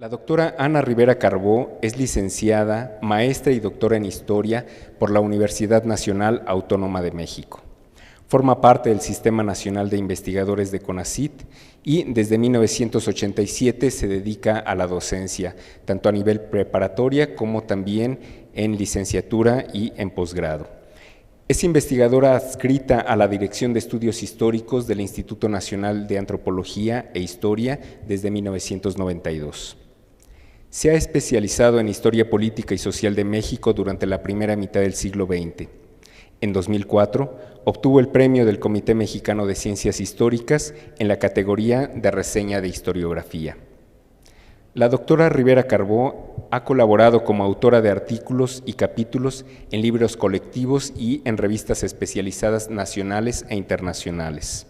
La doctora Ana Rivera Carbó es licenciada, maestra y doctora en Historia por la Universidad Nacional Autónoma de México. Forma parte del Sistema Nacional de Investigadores de CONACYT y desde 1987 se dedica a la docencia, tanto a nivel preparatoria como también en licenciatura y en posgrado. Es investigadora adscrita a la Dirección de Estudios Históricos del Instituto Nacional de Antropología e Historia desde 1992. Se ha especializado en Historia Política y Social de México durante la primera mitad del siglo XX. En 2004, obtuvo el premio del Comité Mexicano de Ciencias Históricas en la categoría de reseña de historiografía. La doctora Rivera Carbó ha colaborado como autora de artículos y capítulos en libros colectivos y en revistas especializadas nacionales e internacionales.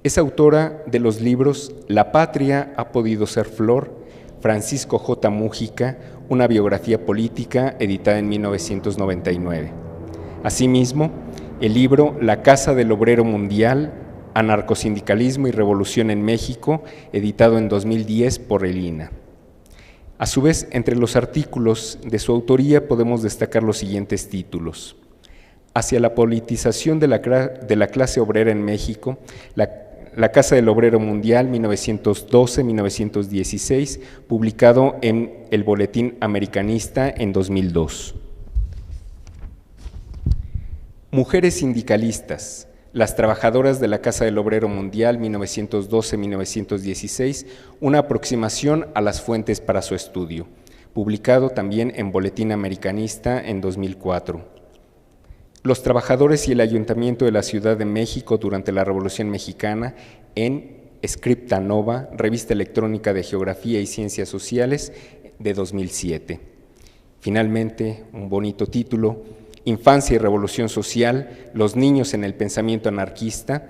Es autora de los libros La Patria ha podido ser flor, Francisco J. Mújica, una biografía política, editada en 1999. Asimismo, el libro La Casa del Obrero Mundial, Anarcosindicalismo y Revolución en México, editado en 2010 por el INA. A su vez, entre los artículos de su autoría podemos destacar los siguientes títulos: Hacia la politización de la clase obrera en México, la Casa del Obrero Mundial, 1912-1916, publicado en el Boletín Americanista en 2002. Mujeres sindicalistas, las trabajadoras de la Casa del Obrero Mundial, 1912-1916, una aproximación a las fuentes para su estudio, publicado también en Boletín Americanista en 2004. Los trabajadores y el Ayuntamiento de la Ciudad de México durante la Revolución Mexicana en Scripta Nova, revista electrónica de Geografía y Ciencias Sociales de 2007. Finalmente, un bonito título, Infancia y Revolución Social, los niños en el pensamiento anarquista,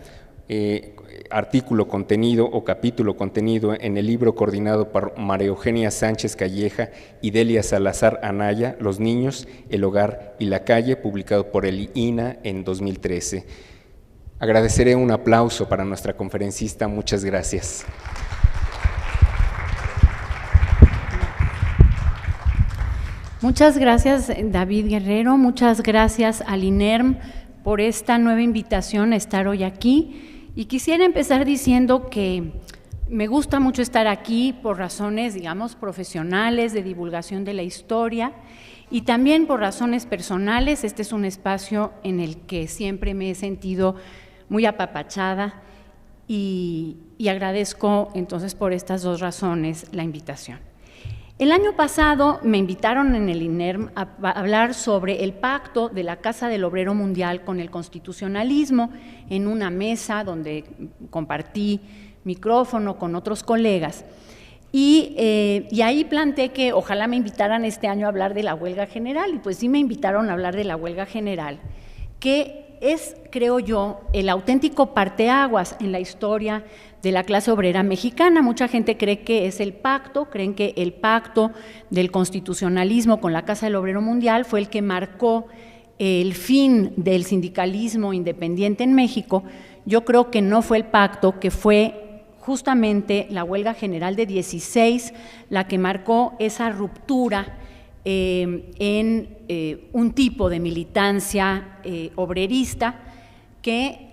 artículo contenido o capítulo contenido en el libro coordinado por María Eugenia Sánchez Calleja y Delia Salazar Anaya, Los niños, el hogar y la calle, publicado por el INA en 2013. Agradeceré un aplauso para nuestra conferencista. Muchas gracias. Muchas gracias, David Guerrero. Muchas gracias al INERM por esta nueva invitación a estar hoy aquí. Y quisiera empezar diciendo que me gusta mucho estar aquí por razones, digamos, profesionales, de divulgación de la historia y también por razones personales. Este es un espacio en el que siempre me he sentido muy apapachada y agradezco entonces por estas dos razones la invitación. El año pasado me invitaron en el INERM a hablar sobre el pacto de la Casa del Obrero Mundial con el constitucionalismo en una mesa donde compartí micrófono con otros colegas. Y ahí planteé que ojalá me invitaran este año a hablar de la huelga general, y pues sí me invitaron a hablar de la huelga general, que es, creo yo, el auténtico parteaguas en la historia de la clase obrera mexicana. Mucha gente cree que es el pacto, creen que el pacto del constitucionalismo con la Casa del Obrero Mundial fue el que marcó el fin del sindicalismo independiente en México. Yo creo que no fue el pacto, que fue justamente la huelga general de 16 la que marcó esa ruptura en un tipo de militancia obrerista que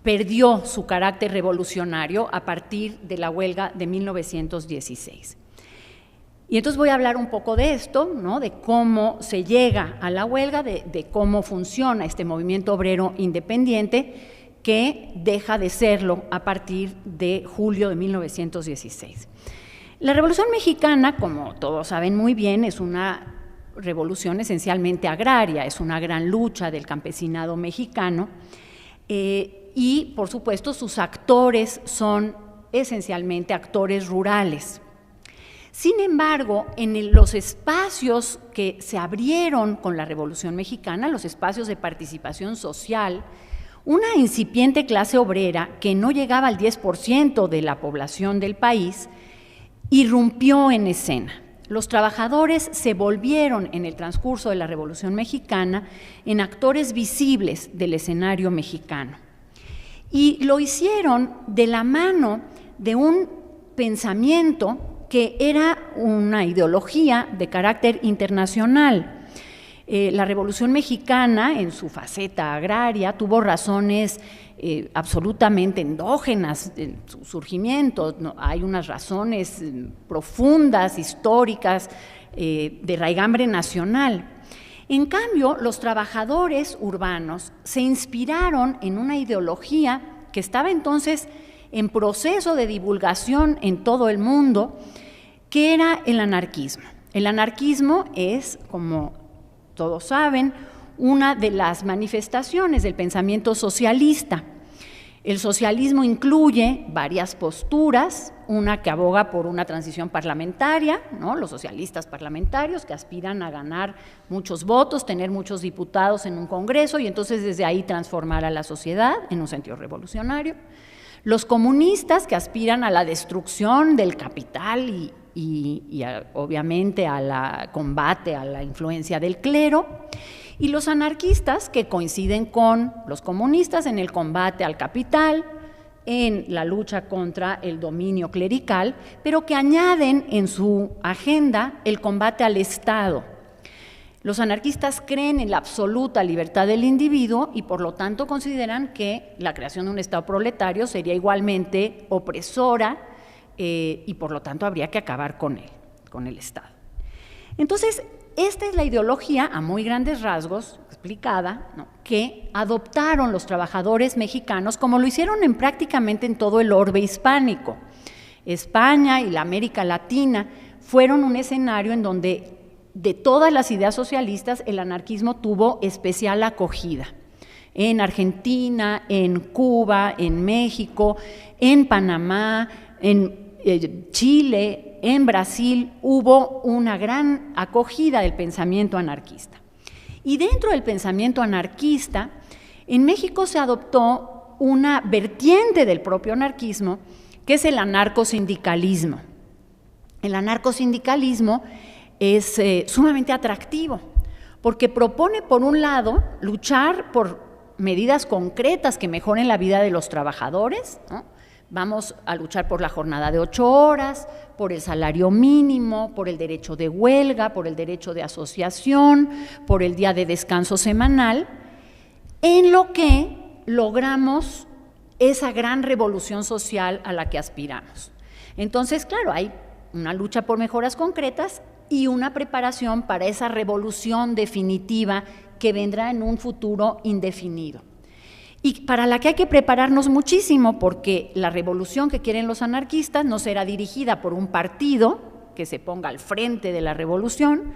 perdió su carácter revolucionario a partir de la huelga de 1916. Y entonces voy a hablar un poco de esto, ¿no? De cómo se llega a la huelga, de cómo funciona este movimiento obrero independiente que deja de serlo a partir de julio de 1916. La Revolución Mexicana, como todos saben muy bien, es una revolución esencialmente agraria, es una gran lucha del campesinado mexicano, y, por supuesto, sus actores son esencialmente actores rurales. Sin embargo, en los espacios que se abrieron con la Revolución Mexicana, los espacios de participación social, una incipiente clase obrera que no llegaba al 10% de la población del país, irrumpió en escena. Los trabajadores se volvieron en el transcurso de la Revolución Mexicana en actores visibles del escenario mexicano. Y lo hicieron de la mano de un pensamiento que era una ideología de carácter internacional. La Revolución Mexicana, en su faceta agraria, tuvo razones absolutamente endógenas en su surgimiento. ¿No? Hay unas razones profundas, históricas, de raigambre nacional. En cambio, los trabajadores urbanos se inspiraron en una ideología que estaba entonces en proceso de divulgación en todo el mundo, que era el anarquismo. El anarquismo es, como todos saben, una de las manifestaciones del pensamiento socialista. El socialismo incluye varias posturas, una que aboga por una transición parlamentaria, ¿no? Los socialistas parlamentarios que aspiran a ganar muchos votos, tener muchos diputados en un congreso y entonces desde ahí transformar a la sociedad en un sentido revolucionario. Los comunistas que aspiran a la destrucción del capital y obviamente al combate a la influencia del clero. Y los anarquistas que coinciden con los comunistas en el combate al capital, en la lucha contra el dominio clerical, pero que añaden en su agenda el combate al Estado. Los anarquistas creen en la absoluta libertad del individuo y por lo tanto consideran que la creación de un Estado proletario sería igualmente opresora y por lo tanto habría que acabar con él, con el Estado. Entonces, esta es la ideología, a muy grandes rasgos, explicada, ¿no?, que adoptaron los trabajadores mexicanos, como lo hicieron prácticamente en todo el orbe hispánico. España y la América Latina fueron un escenario en donde, de todas las ideas socialistas, el anarquismo tuvo especial acogida. En Argentina, en Cuba, en México, en Panamá, en Chile, en Brasil, hubo una gran acogida del pensamiento anarquista. Y dentro del pensamiento anarquista, en México se adoptó una vertiente del propio anarquismo, que es el anarcosindicalismo. El anarcosindicalismo es sumamente atractivo, porque propone, por un lado, luchar por medidas concretas que mejoren la vida de los trabajadores, ¿no? Vamos a luchar por la jornada de 8 horas, por el salario mínimo, por el derecho de huelga, por el derecho de asociación, por el día de descanso semanal, en lo que logramos esa gran revolución social a la que aspiramos. Entonces, claro, hay una lucha por mejoras concretas y una preparación para esa revolución definitiva que vendrá en un futuro indefinido. Y para la que hay que prepararnos muchísimo, porque la revolución que quieren los anarquistas no será dirigida por un partido que se ponga al frente de la revolución,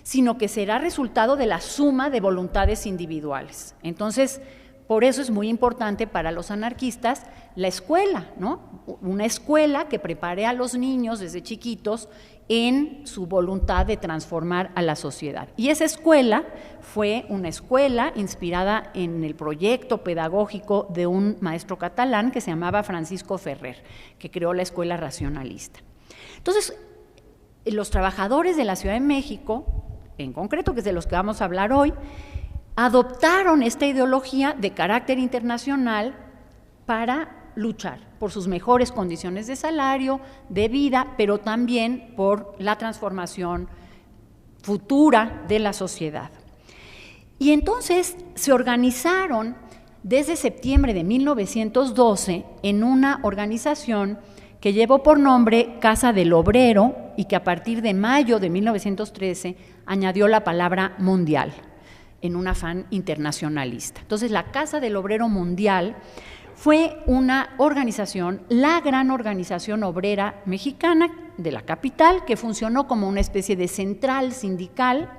sino que será resultado de la suma de voluntades individuales. Entonces, por eso es muy importante para los anarquistas la escuela, ¿no? Una escuela que prepare a los niños desde chiquitos en su voluntad de transformar a la sociedad. Y esa escuela fue una escuela inspirada en el proyecto pedagógico de un maestro catalán que se llamaba Francisco Ferrer, que creó la escuela racionalista. Entonces, los trabajadores de la Ciudad de México, en concreto, que es de los que vamos a hablar hoy, adoptaron esta ideología de carácter internacional para luchar por sus mejores condiciones de salario, de vida, pero también por la transformación futura de la sociedad. Y entonces se organizaron desde septiembre de 1912 en una organización que llevó por nombre Casa del Obrero y que a partir de mayo de 1913 añadió la palabra mundial en un afán internacionalista. Entonces, la Casa del Obrero Mundial fue una organización, la gran organización obrera mexicana de la capital, que funcionó como una especie de central sindical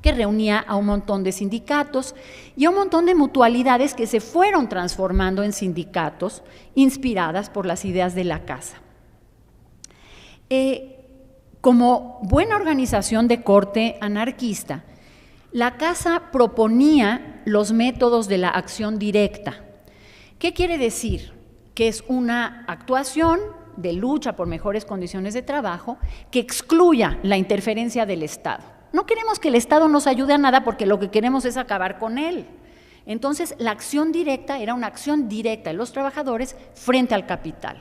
que reunía a un montón de sindicatos y a un montón de mutualidades que se fueron transformando en sindicatos inspiradas por las ideas de la Casa. Como buena organización de corte anarquista, la Casa proponía los métodos de la acción directa. ¿Qué quiere decir? Que es una actuación de lucha por mejores condiciones de trabajo que excluya la interferencia del Estado. No queremos que el Estado nos ayude a nada porque lo que queremos es acabar con él. Entonces, la acción directa era una acción directa de los trabajadores frente al capital.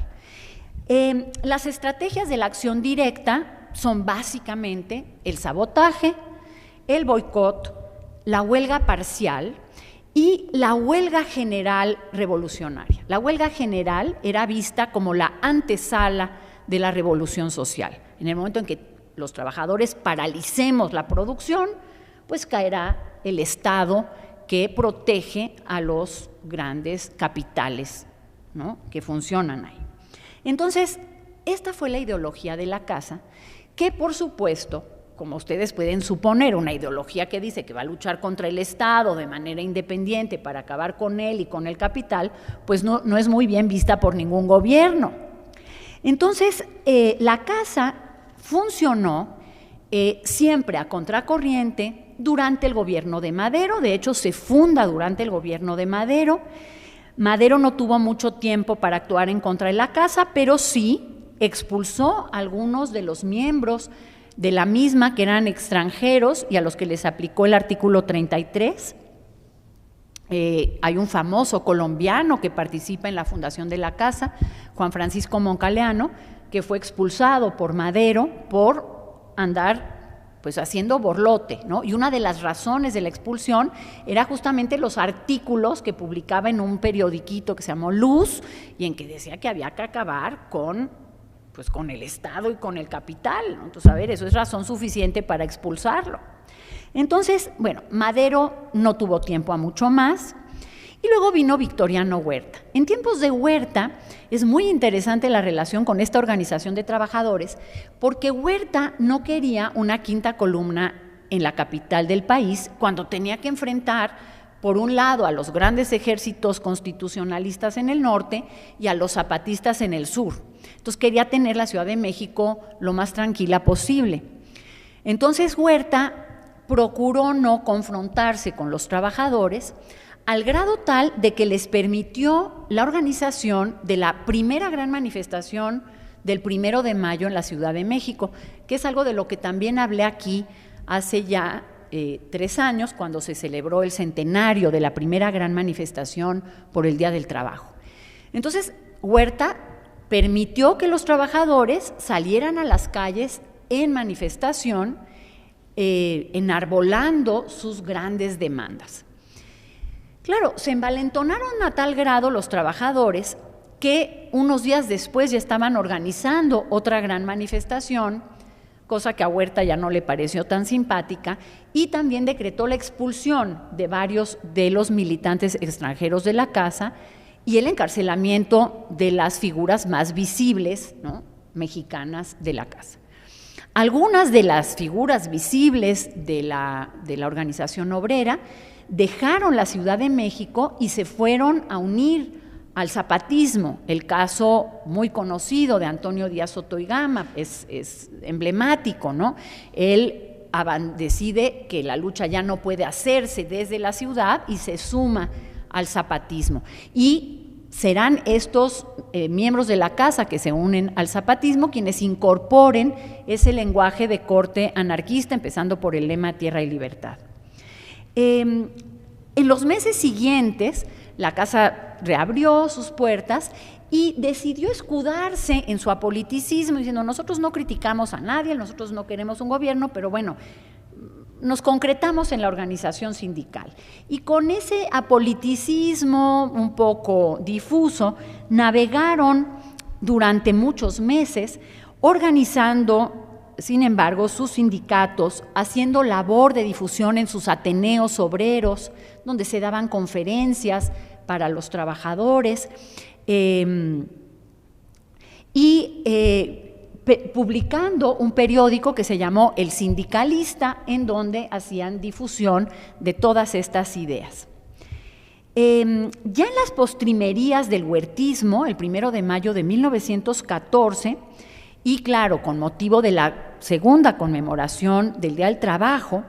Las estrategias de la acción directa son básicamente el sabotaje, el boicot, la huelga parcial y la huelga general revolucionaria. La huelga general era vista como la antesala de la revolución social. En el momento en que los trabajadores paralicemos la producción, pues caerá el Estado que protege a los grandes capitales, ¿no?, que funcionan ahí. Entonces, esta fue la ideología de la casa, que por supuesto, como ustedes pueden suponer, una ideología que dice que va a luchar contra el Estado de manera independiente para acabar con él y con el capital, pues no es muy bien vista por ningún gobierno. Entonces, la casa funcionó siempre a contracorriente durante el gobierno de Madero. De hecho, se funda durante el gobierno de Madero. Madero no tuvo mucho tiempo para actuar en contra de la casa, pero sí expulsó a algunos de los miembros de la misma que eran extranjeros y a los que les aplicó el artículo 33. Hay un famoso colombiano que participa en la fundación de la casa, Juan Francisco Moncaleano, que fue expulsado por Madero por andar pues haciendo borlote, ¿no? Y una de las razones de la expulsión era justamente los artículos que publicaba en un periodiquito que se llamó Luz y en que decía que había que acabar con el Estado y con el capital, ¿no? Entonces, a ver, eso es razón suficiente para expulsarlo. Entonces, bueno, Madero no tuvo tiempo a mucho más y luego vino Victoriano Huerta. En tiempos de Huerta es muy interesante la relación con esta organización de trabajadores porque Huerta no quería una quinta columna en la capital del país cuando tenía que enfrentar por un lado a los grandes ejércitos constitucionalistas en el norte y a los zapatistas en el sur. Entonces quería tener la Ciudad de México lo más tranquila posible. Entonces Huerta procuró no confrontarse con los trabajadores al grado tal de que les permitió la organización de la primera gran manifestación del 1 de mayo en la Ciudad de México, que es algo de lo que también hablé aquí hace ya 3 años, cuando se celebró el centenario de la primera gran manifestación por el Día del Trabajo. Entonces, Huerta permitió que los trabajadores salieran a las calles en manifestación, enarbolando sus grandes demandas. Claro, se envalentonaron a tal grado los trabajadores que unos días después ya estaban organizando otra gran manifestación, cosa que a Huerta ya no le pareció tan simpática, y también decretó la expulsión de varios de los militantes extranjeros de la casa y el encarcelamiento de las figuras más visibles, ¿no?, mexicanas de la casa. Algunas de las figuras visibles de la organización obrera dejaron la Ciudad de México y se fueron a unir al zapatismo. El caso muy conocido de Antonio Díaz Soto y Gama es emblemático, ¿no? Él decide que la lucha ya no puede hacerse desde la ciudad y se suma al zapatismo. Y serán estos miembros de la casa que se unen al zapatismo quienes incorporen ese lenguaje de corte anarquista, empezando por el lema Tierra y Libertad. En los meses siguientes, la casa reabrió sus puertas y decidió escudarse en su apoliticismo, diciendo: nosotros no criticamos a nadie, nosotros no queremos un gobierno, pero bueno, nos concretamos en la organización sindical. Y con ese apoliticismo un poco difuso, navegaron durante muchos meses, organizando, sin embargo, sus sindicatos, haciendo labor de difusión en sus ateneos obreros, donde se daban conferencias para los trabajadores, publicando un periódico que se llamó El Sindicalista, en donde hacían difusión de todas estas ideas. Ya en las postrimerías del huertismo, el 1 de mayo de 1914, y claro, con motivo de la segunda conmemoración del Día del Trabajo,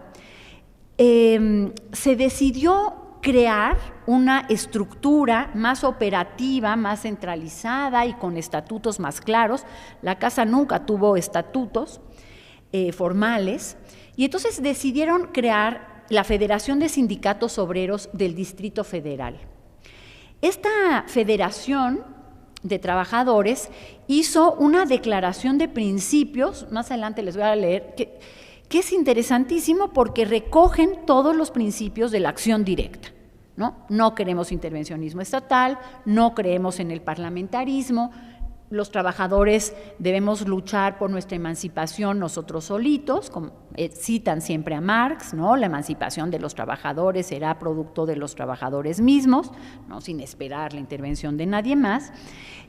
se decidió crear una estructura más operativa, más centralizada y con estatutos más claros. La casa nunca tuvo estatutos formales, y entonces decidieron crear la Federación de Sindicatos Obreros del Distrito Federal. Esta federación de Trabajadores hizo una declaración de principios, más adelante les voy a leer, que es interesantísimo porque recogen todos los principios de la acción directa, ¿no? No queremos intervencionismo estatal, no creemos en el parlamentarismo, los trabajadores debemos luchar por nuestra emancipación nosotros solitos, como citan siempre a Marx, ¿no? La emancipación de los trabajadores será producto de los trabajadores mismos, ¿no? Sin esperar la intervención de nadie más.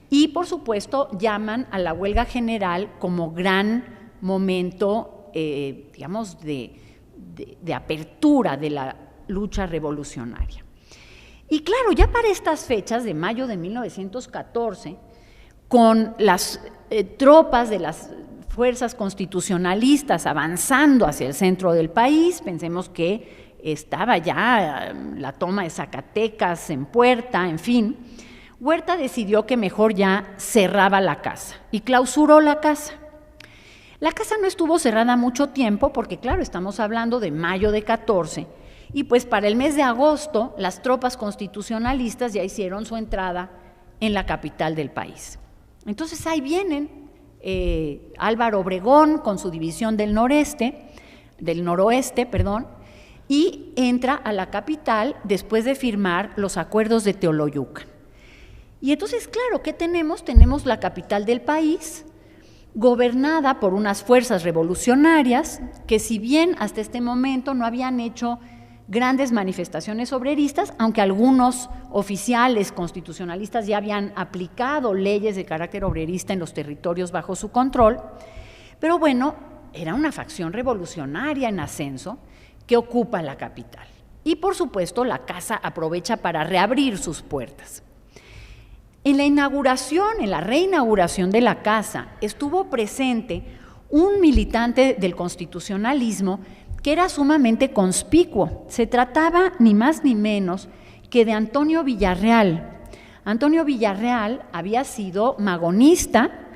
Y, por supuesto, llaman a la huelga general como gran momento, digamos, de apertura de la lucha revolucionaria. Y claro, ya para estas fechas de mayo de 1914, con las tropas de las fuerzas constitucionalistas avanzando hacia el centro del país, pensemos que estaba ya la toma de Zacatecas en puerta, en fin, Huerta decidió que mejor ya cerraba la casa y clausuró la casa. La casa no estuvo cerrada mucho tiempo porque, claro, estamos hablando de mayo de 14, y pues para el mes de agosto las tropas constitucionalistas ya hicieron su entrada en la capital del país. Entonces ahí vienen Álvaro Obregón con su división del noroeste, y entra a la capital después de firmar los acuerdos de Teoloyucan. Y entonces, claro, ¿qué tenemos? Tenemos la capital del país, gobernada por unas fuerzas revolucionarias que, si bien hasta este momento no habían hecho grandes manifestaciones obreristas, aunque algunos oficiales constitucionalistas ya habían aplicado leyes de carácter obrerista en los territorios bajo su control, pero bueno, era una facción revolucionaria en ascenso que ocupa la capital. Y por supuesto la casa aprovecha para reabrir sus puertas. En la reinauguración de la casa, estuvo presente un militante del constitucionalismo que era sumamente conspicuo. Se trataba ni más ni menos que de Antonio Villarreal. Antonio Villarreal había sido magonista,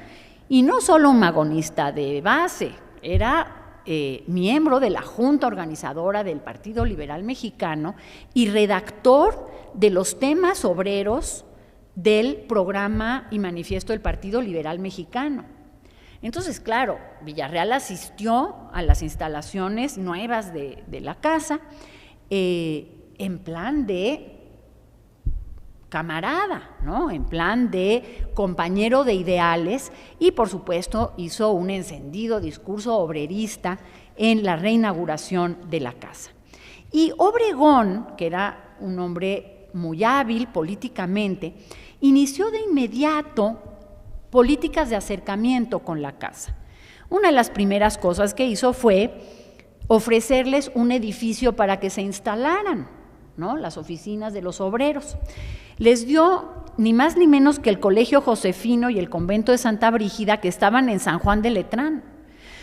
y no solo un magonista de base, era miembro de la Junta Organizadora del Partido Liberal Mexicano y redactor de los temas obreros del programa y manifiesto del Partido Liberal Mexicano. Entonces, claro, Villarreal asistió a las instalaciones nuevas de la casa en plan de camarada, ¿no? En plan de compañero de ideales, y por supuesto hizo un encendido discurso obrerista en la reinauguración de la casa. Y Obregón, que era un hombre muy hábil políticamente, inició de inmediato políticas de acercamiento con la casa. Una de las primeras cosas que hizo fue ofrecerles un edificio para que se instalaran, ¿no? Las oficinas de los obreros. Les dio ni más ni menos que el Colegio Josefino y el Convento de Santa Brígida, que estaban en San Juan de Letrán.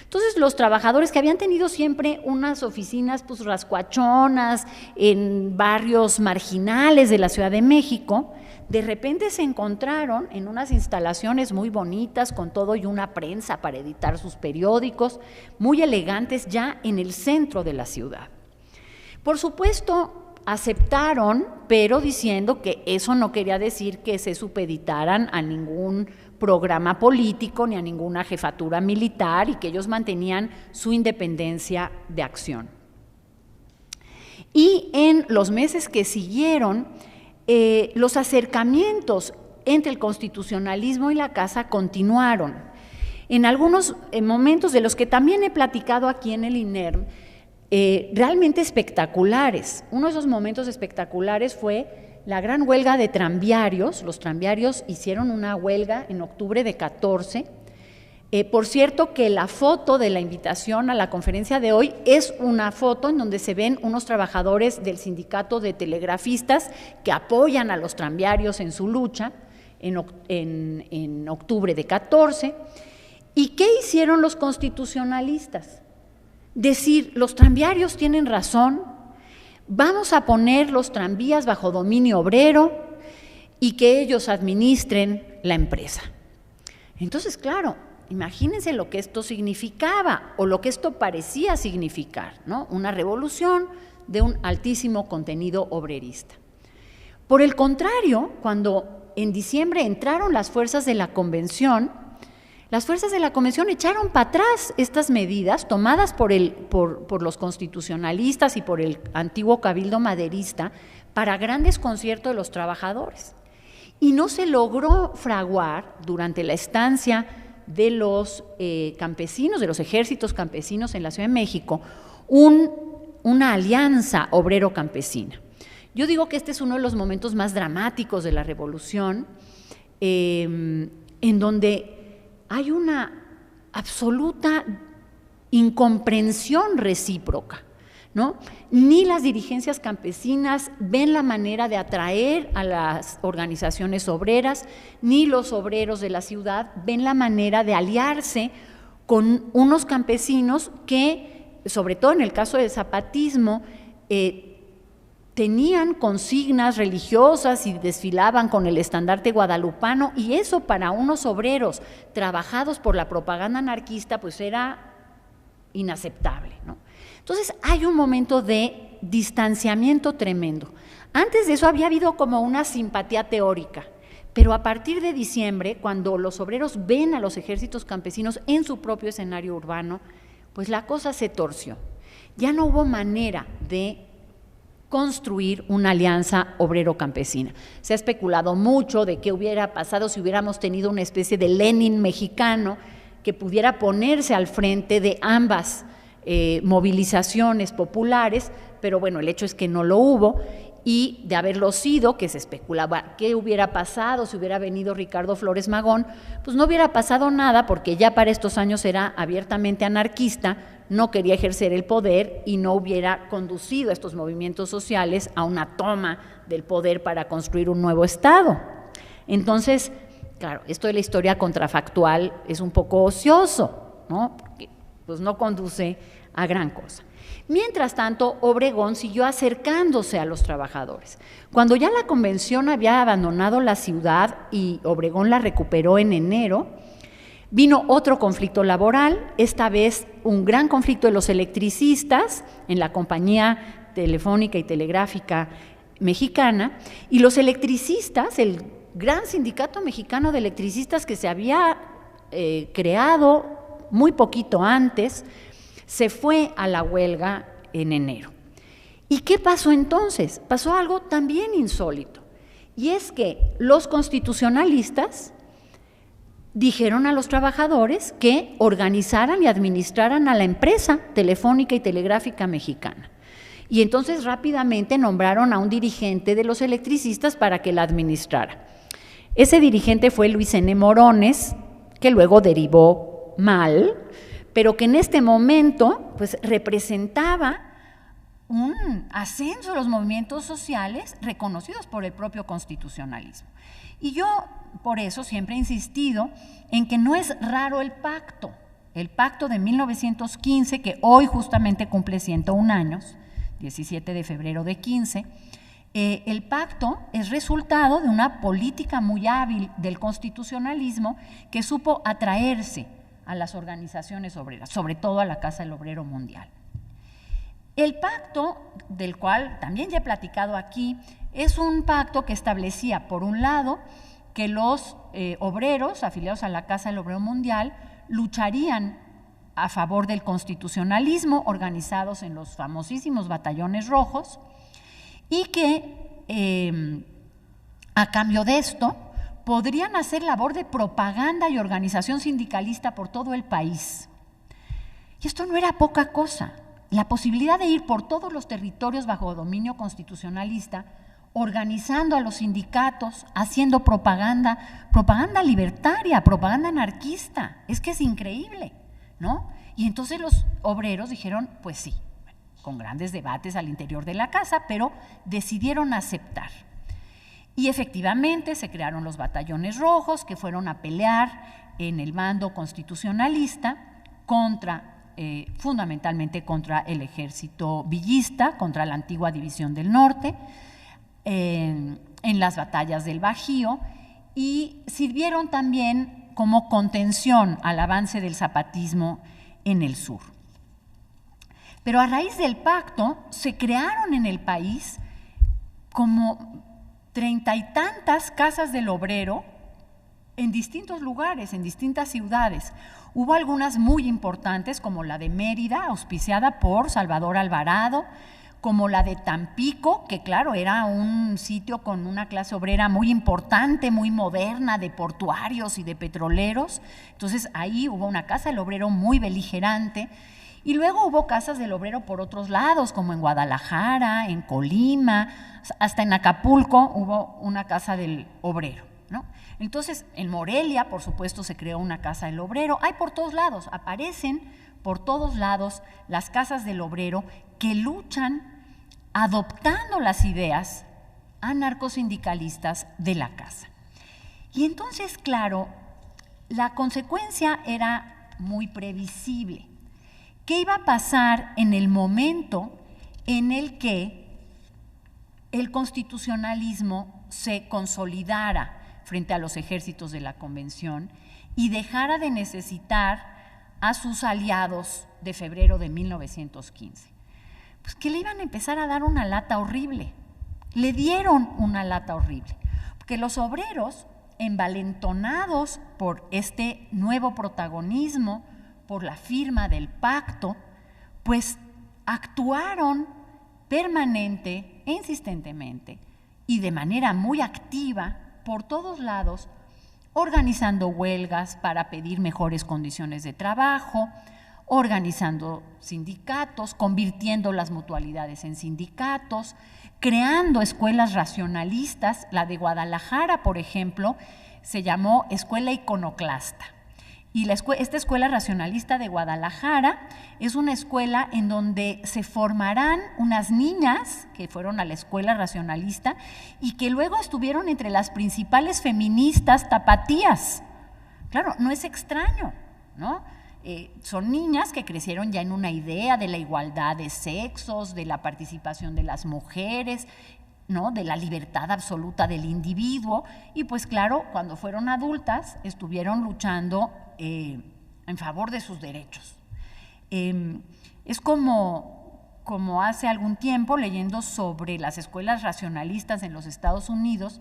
Entonces los trabajadores, que habían tenido siempre unas oficinas pues rascuachonas en barrios marginales de la Ciudad de México, de repente se encontraron en unas instalaciones muy bonitas, con todo y una prensa para editar sus periódicos, muy elegantes, ya en el centro de la ciudad. Por supuesto, aceptaron, pero diciendo que eso no quería decir que se supeditaran a ningún programa político ni a ninguna jefatura militar, y que ellos mantenían su independencia de acción. Y en los meses que siguieron, los acercamientos entre el constitucionalismo y la casa continuaron. En algunos momentos, de los que también he platicado aquí en el INERM, realmente espectaculares. Uno de esos momentos espectaculares fue la gran huelga de tranviarios. Los tranviarios hicieron una huelga en octubre de 14. Por cierto, que la foto de la invitación a la conferencia de hoy es una foto en donde se ven unos trabajadores del sindicato de telegrafistas que apoyan a los tranviarios en su lucha en octubre de 14. ¿Y qué hicieron los constitucionalistas? Decir, los tranviarios tienen razón, vamos a poner los tranvías bajo dominio obrero y que ellos administren la empresa. Entonces, claro, imagínense lo que esto significaba, o lo que esto parecía significar, ¿no? Una revolución de un altísimo contenido obrerista. Por el contrario, cuando en diciembre entraron las fuerzas de la convención, las fuerzas de la convención echaron para atrás estas medidas tomadas por los constitucionalistas y por el antiguo cabildo maderista para grandes conciertos de los trabajadores. Y no se logró fraguar durante la estancia de los campesinos, de los ejércitos campesinos en la Ciudad de México, una alianza obrero-campesina. Yo digo que este es uno de los momentos más dramáticos de la Revolución, en donde hay una absoluta incomprensión recíproca, ¿no? Ni las dirigencias campesinas ven la manera de atraer a las organizaciones obreras, ni los obreros de la ciudad ven la manera de aliarse con unos campesinos que, sobre todo en el caso del zapatismo, tenían consignas religiosas y desfilaban con el estandarte guadalupano, y eso para unos obreros trabajados por la propaganda anarquista pues era inaceptable, ¿no? Entonces hay un momento de distanciamiento tremendo. Antes de eso había habido como una simpatía teórica, pero a partir de diciembre, cuando los obreros ven a los ejércitos campesinos en su propio escenario urbano, pues la cosa se torció. Ya no hubo manera de construir una alianza obrero-campesina. Se ha especulado mucho de qué hubiera pasado si hubiéramos tenido una especie de Lenin mexicano que pudiera ponerse al frente de ambas movilizaciones populares, pero bueno, el hecho es que no lo hubo, y de haberlo sido, que se especulaba qué hubiera pasado si hubiera venido Ricardo Flores Magón, pues no hubiera pasado nada, porque ya para estos años era abiertamente anarquista, no quería ejercer el poder y no hubiera conducido a estos movimientos sociales a una toma del poder para construir un nuevo Estado. Entonces, claro, esto de la historia contrafactual es un poco ocioso, ¿no? Porque pues no conduce a gran cosa. Mientras tanto, Obregón siguió acercándose a los trabajadores. Cuando ya la convención había abandonado la ciudad y Obregón la recuperó en enero, vino otro conflicto laboral, esta vez un gran conflicto de los electricistas en la Compañía Telefónica y Telegráfica Mexicana, y los electricistas, el gran sindicato mexicano de electricistas que se había creado muy poquito antes, se fue a la huelga en enero. ¿Y qué pasó entonces? Pasó algo también insólito, y es que los constitucionalistas dijeron a los trabajadores que organizaran y administraran a la empresa Telefónica y Telegráfica Mexicana. Y entonces rápidamente nombraron a un dirigente de los electricistas para que la administrara. Ese dirigente fue Luis N. Morones, que luego derivó mal, pero que en este momento pues representaba un ascenso de los movimientos sociales reconocidos por el propio constitucionalismo. Y yo por eso siempre he insistido en que no es raro el pacto de 1915, que hoy justamente cumple 101 años, 17 de febrero de 15, el pacto es resultado de una política muy hábil del constitucionalismo que supo atraerse a las organizaciones obreras, sobre todo a la Casa del Obrero Mundial. El pacto, del cual también ya he platicado aquí, es un pacto que establecía, por un lado, que los obreros afiliados a la Casa del Obrero Mundial lucharían a favor del constitucionalismo, organizados en los famosísimos batallones rojos, y que a cambio de esto podrían hacer labor de propaganda y organización sindicalista por todo el país. Y esto no era poca cosa. La posibilidad de ir por todos los territorios bajo dominio constitucionalista, organizando a los sindicatos, haciendo propaganda libertaria, propaganda anarquista, es que es increíble, ¿no? Y entonces los obreros dijeron, pues sí, con grandes debates al interior de la casa, pero decidieron aceptar. Y efectivamente se crearon los batallones rojos, que fueron a pelear en el bando constitucionalista fundamentalmente contra el ejército villista, contra la antigua División del Norte, en las batallas del Bajío, y sirvieron también como contención al avance del zapatismo en el sur. Pero a raíz del pacto se crearon en el país como 30 y tantas casas del obrero en distintos lugares, en distintas ciudades. Hubo algunas muy importantes, como la de Mérida, auspiciada por Salvador Alvarado, como la de Tampico, que claro, era un sitio con una clase obrera muy importante, muy moderna, de portuarios y de petroleros. Entonces ahí hubo una casa del obrero muy beligerante. Y luego hubo casas del obrero por otros lados, como en Guadalajara, en Colima, hasta en Acapulco hubo una casa del obrero, ¿no? Entonces, en Morelia, por supuesto, se creó una casa del obrero. Hay por todos lados, aparecen por todos lados las casas del obrero que luchan adoptando las ideas anarcosindicalistas de la casa. Y entonces, claro, la consecuencia era muy previsible. ¿Qué iba a pasar en el momento en el que el constitucionalismo se consolidara frente a los ejércitos de la Convención y dejara de necesitar a sus aliados de febrero de 1915? Pues que le iban a empezar a dar una lata horrible. Le dieron una lata horrible, porque los obreros, envalentonados por este nuevo protagonismo, por la firma del pacto, pues actuaron permanente e insistentemente y de manera muy activa por todos lados, organizando huelgas para pedir mejores condiciones de trabajo, organizando sindicatos, convirtiendo las mutualidades en sindicatos, creando escuelas racionalistas. La de Guadalajara, por ejemplo, se llamó Escuela Iconoclasta. Y esta escuela racionalista de Guadalajara es una escuela en donde se formarán unas niñas que fueron a la escuela racionalista y que luego estuvieron entre las principales feministas tapatías. Claro, no es extraño, ¿no? Son niñas que crecieron ya en una idea de la igualdad de sexos, de la participación de las mujeres, ¿no?, de la libertad absoluta del individuo, y pues claro, cuando fueron adultas estuvieron luchando en favor de sus derechos. Es como hace algún tiempo, leyendo sobre las escuelas racionalistas en los Estados Unidos,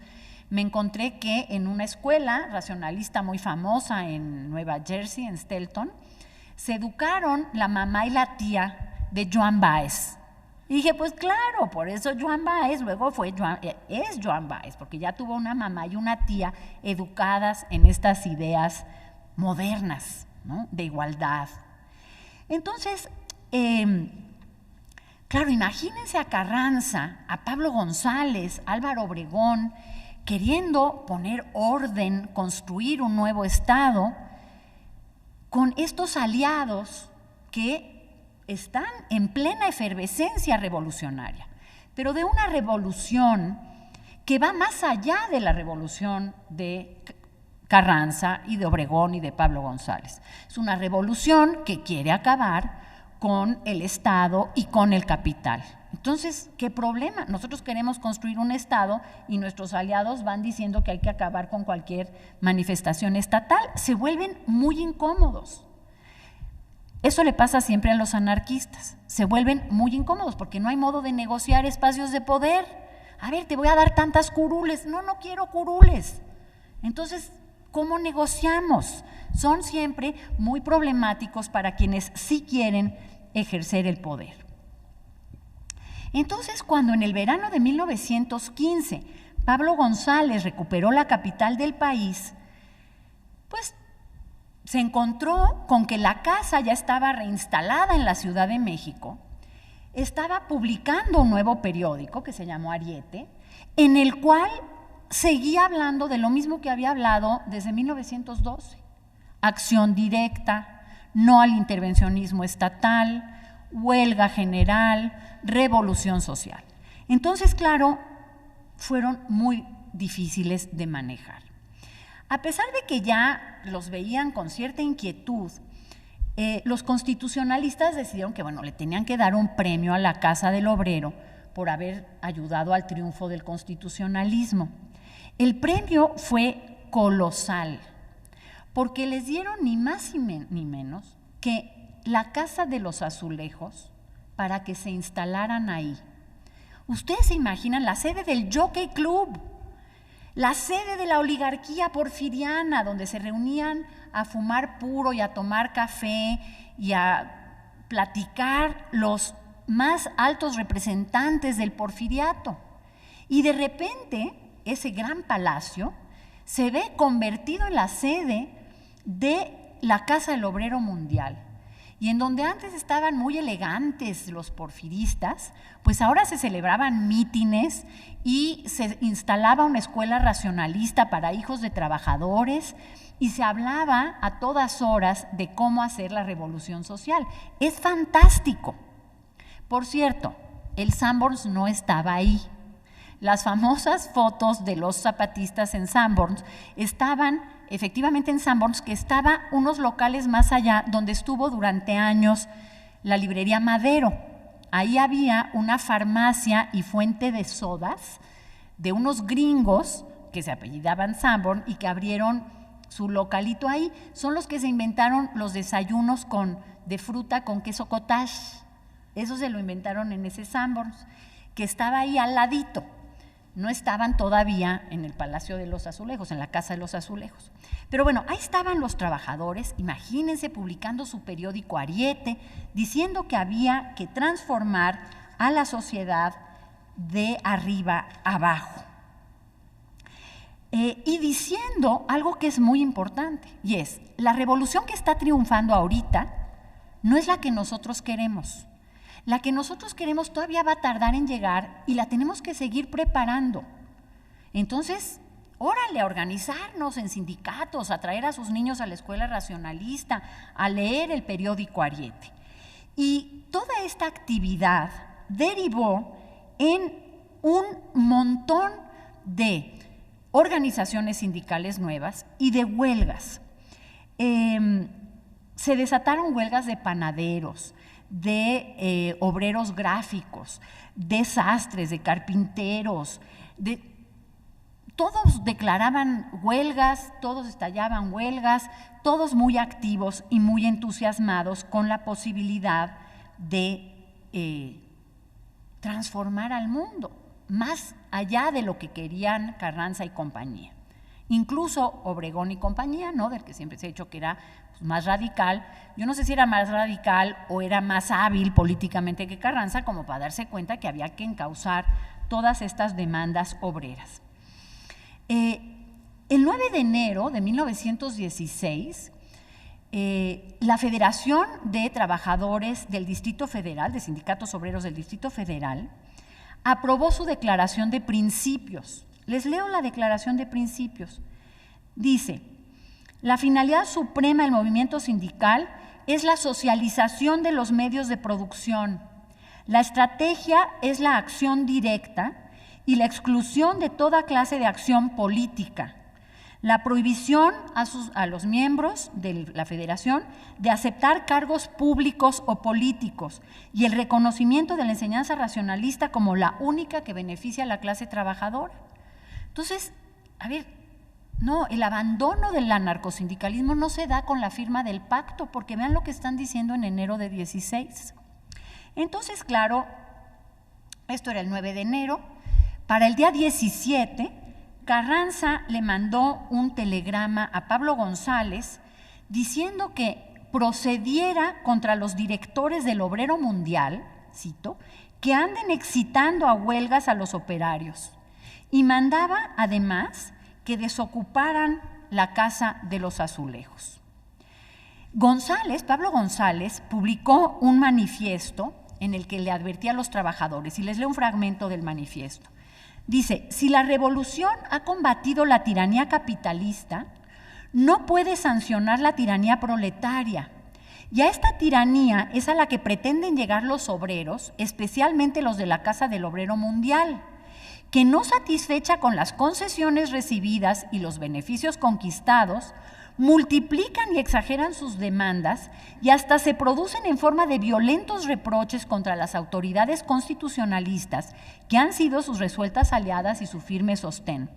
me encontré que en una escuela racionalista muy famosa en Nueva Jersey, en Stelton, se educaron la mamá y la tía de Joan Baez. Y dije, pues claro, por eso Joan Baez luego es Joan Baez, porque ya tuvo una mamá y una tía educadas en estas ideas modernas, ¿no?, de igualdad. Entonces, claro, imagínense a Carranza, a Pablo González, Álvaro Obregón, queriendo poner orden, construir un nuevo Estado, con estos aliados que están en plena efervescencia revolucionaria, pero de una revolución que va más allá de la revolución de Carranza y de Obregón y de Pablo González. Es una revolución que quiere acabar con el Estado y con el capital. Entonces, ¿qué problema? Nosotros queremos construir un Estado y nuestros aliados van diciendo que hay que acabar con cualquier manifestación estatal. Se vuelven muy incómodos. Eso le pasa siempre a los anarquistas. Se vuelven muy incómodos porque no hay modo de negociar espacios de poder. A ver, te voy a dar tantas curules. No, no quiero curules. Entonces, ¿cómo negociamos? Son siempre muy problemáticos para quienes sí quieren ejercer el poder. Entonces, cuando en el verano de 1915 Pablo González recuperó la capital del país, pues se encontró con que la casa ya estaba reinstalada en la Ciudad de México, estaba publicando un nuevo periódico que se llamó Ariete, en el cual seguía hablando de lo mismo que había hablado desde 1912, acción directa, no al intervencionismo estatal, huelga general, revolución social. Entonces, claro, fueron muy difíciles de manejar. A pesar de que ya los veían con cierta inquietud, los constitucionalistas decidieron que, bueno, le tenían que dar un premio a la Casa del Obrero por haber ayudado al triunfo del constitucionalismo. El premio fue colosal, porque les dieron ni más ni menos que la Casa de los Azulejos para que se instalaran ahí. Ustedes se imaginan la sede del Jockey Club, La sede de la oligarquía porfiriana, donde se reunían a fumar puro y a tomar café y a platicar los más altos representantes del porfiriato. Y de repente, ese gran palacio se ve convertido en la sede de la Casa del Obrero Mundial. Y en donde antes estaban muy elegantes los porfiristas, pues ahora se celebraban mítines y se instalaba una escuela racionalista para hijos de trabajadores y se hablaba a todas horas de cómo hacer la revolución social. Es fantástico. Por cierto, el Sanborns no estaba ahí. Las famosas fotos de los zapatistas en Sanborns estaban efectivamente en Sanborns, que estaba unos locales más allá, donde estuvo durante años la librería Madero. Ahí había una farmacia y fuente de sodas de unos gringos que se apellidaban Sanborn y que abrieron su localito ahí. Son los que se inventaron los desayunos de fruta con queso cottage. Eso se lo inventaron en ese Sanborns, que estaba ahí al ladito. No estaban todavía en el Palacio de los Azulejos, en la Casa de los Azulejos. Pero bueno, ahí estaban los trabajadores, imagínense, publicando su periódico Ariete, diciendo que había que transformar a la sociedad de arriba abajo. Y diciendo algo que es muy importante, y es, la revolución que está triunfando ahorita no es la que nosotros queremos. La que nosotros queremos todavía va a tardar en llegar y la tenemos que seguir preparando. Entonces, órale, a organizarnos en sindicatos, a traer a sus niños a la escuela racionalista, a leer el periódico Ariete. Y toda esta actividad derivó en un montón de organizaciones sindicales nuevas y de huelgas. Se desataron huelgas de panaderos, de obreros gráficos, de sastres, de carpinteros, todos declaraban huelgas, todos estallaban huelgas, todos muy activos y muy entusiasmados con la posibilidad de transformar al mundo, más allá de lo que querían Carranza y compañía. Incluso Obregón y compañía, ¿no?, del que siempre se ha dicho que era más radical. Yo no sé si era más radical o era más hábil políticamente que Carranza, como para darse cuenta que había que encauzar todas estas demandas obreras. El 9 de enero de 1916, la Federación de Trabajadores del Distrito Federal, de Sindicatos Obreros del Distrito Federal, aprobó su declaración de principios. Les leo la declaración de principios. Dice: la finalidad suprema del movimiento sindical es la socialización de los medios de producción. La estrategia es la acción directa y la exclusión de toda clase de acción política. La prohibición a los miembros de la Federación de aceptar cargos públicos o políticos y el reconocimiento de la enseñanza racionalista como la única que beneficia a la clase trabajadora. Entonces, a ver, no, el abandono del anarcosindicalismo no se da con la firma del pacto, porque vean lo que están diciendo en enero de 16. Entonces, claro, esto era el 9 de enero. Para el día 17, Carranza le mandó un telegrama a Pablo González diciendo que procediera contra los directores del Obrero Mundial, cito, que anden excitando a huelgas a los operarios, y mandaba además que desocuparan la Casa de los Azulejos. Pablo González, publicó un manifiesto en el que le advertía a los trabajadores, y les leo un fragmento del manifiesto. Dice: si la revolución ha combatido la tiranía capitalista, no puede sancionar la tiranía proletaria. Y a esta tiranía es a la que pretenden llegar los obreros, especialmente los de la Casa del Obrero Mundial, que no satisfecha con las concesiones recibidas y los beneficios conquistados, multiplican y exageran sus demandas y hasta se producen en forma de violentos reproches contra las autoridades constitucionalistas que han sido sus resueltas aliadas y su firme sostén.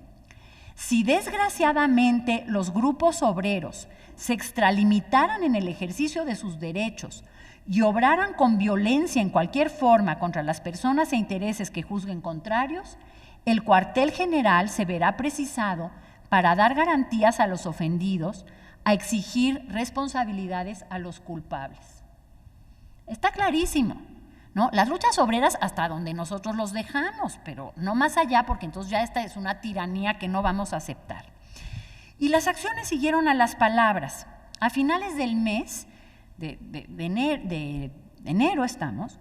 Si desgraciadamente los grupos obreros se extralimitaran en el ejercicio de sus derechos y obraran con violencia en cualquier forma contra las personas e intereses que juzguen contrarios, el cuartel general se verá precisado para dar garantías a los ofendidos, a exigir responsabilidades a los culpables. Está clarísimo, ¿no? Las luchas obreras hasta donde nosotros los dejamos, pero no más allá, porque entonces ya esta es una tiranía que no vamos a aceptar. Y las acciones siguieron a las palabras. A finales del mes de enero estamos,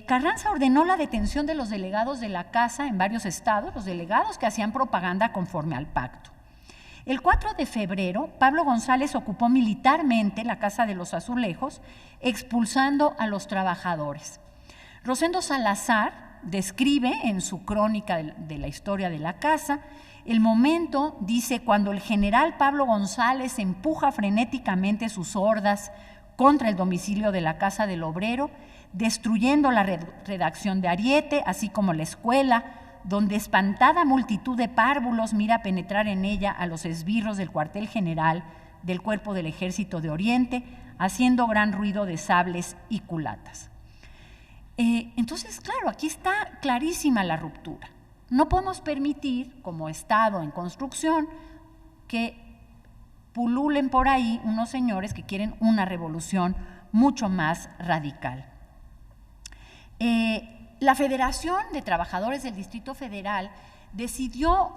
Carranza ordenó la detención de los delegados de la casa en varios estados, los delegados que hacían propaganda conforme al pacto. El 4 de febrero, Pablo González ocupó militarmente la Casa de los Azulejos, expulsando a los trabajadores. Rosendo Salazar describe en su crónica de la historia de la casa el momento, dice, cuando el general Pablo González empuja frenéticamente sus hordas contra el domicilio de la Casa del Obrero, destruyendo la redacción de Ariete, así como la escuela, donde espantada multitud de párvulos mira penetrar en ella a los esbirros del cuartel general del Cuerpo del Ejército de Oriente, haciendo gran ruido de sables y culatas. Entonces, claro, aquí está clarísima la ruptura. No podemos permitir, como Estado en construcción, que pululen por ahí unos señores que quieren una revolución mucho más radical. La Federación de Trabajadores del Distrito Federal decidió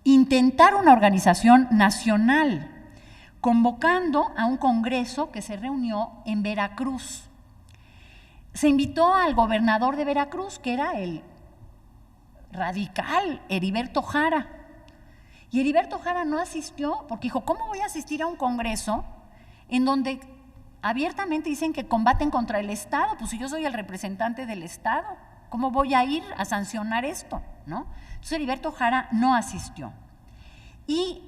intentar una organización nacional, convocando a un congreso que se reunió en Veracruz. Se invitó al gobernador de Veracruz, que era el radical Heriberto Jara. Y Heriberto Jara no asistió porque dijo, ¿cómo voy a asistir a un congreso en donde abiertamente dicen que combaten contra el Estado? Pues si yo soy el representante del Estado, ¿cómo voy a ir a sancionar esto? ¿No? Entonces Heriberto Jara no asistió. Y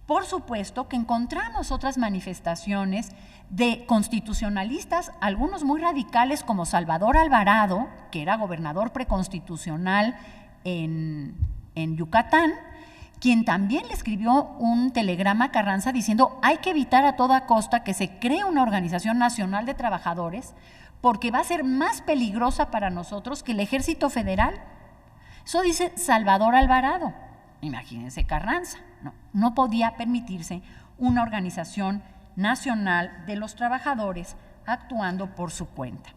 por supuesto que encontramos otras manifestaciones de constitucionalistas, algunos muy radicales como Salvador Alvarado, que era gobernador preconstitucional en Yucatán, quien también le escribió un telegrama a Carranza diciendo hay que evitar a toda costa que se cree una organización nacional de trabajadores porque va a ser más peligrosa para nosotros que el Ejército Federal. Eso dice Salvador Alvarado. Imagínense Carranza, no podía permitirse una organización nacional de los trabajadores actuando por su cuenta.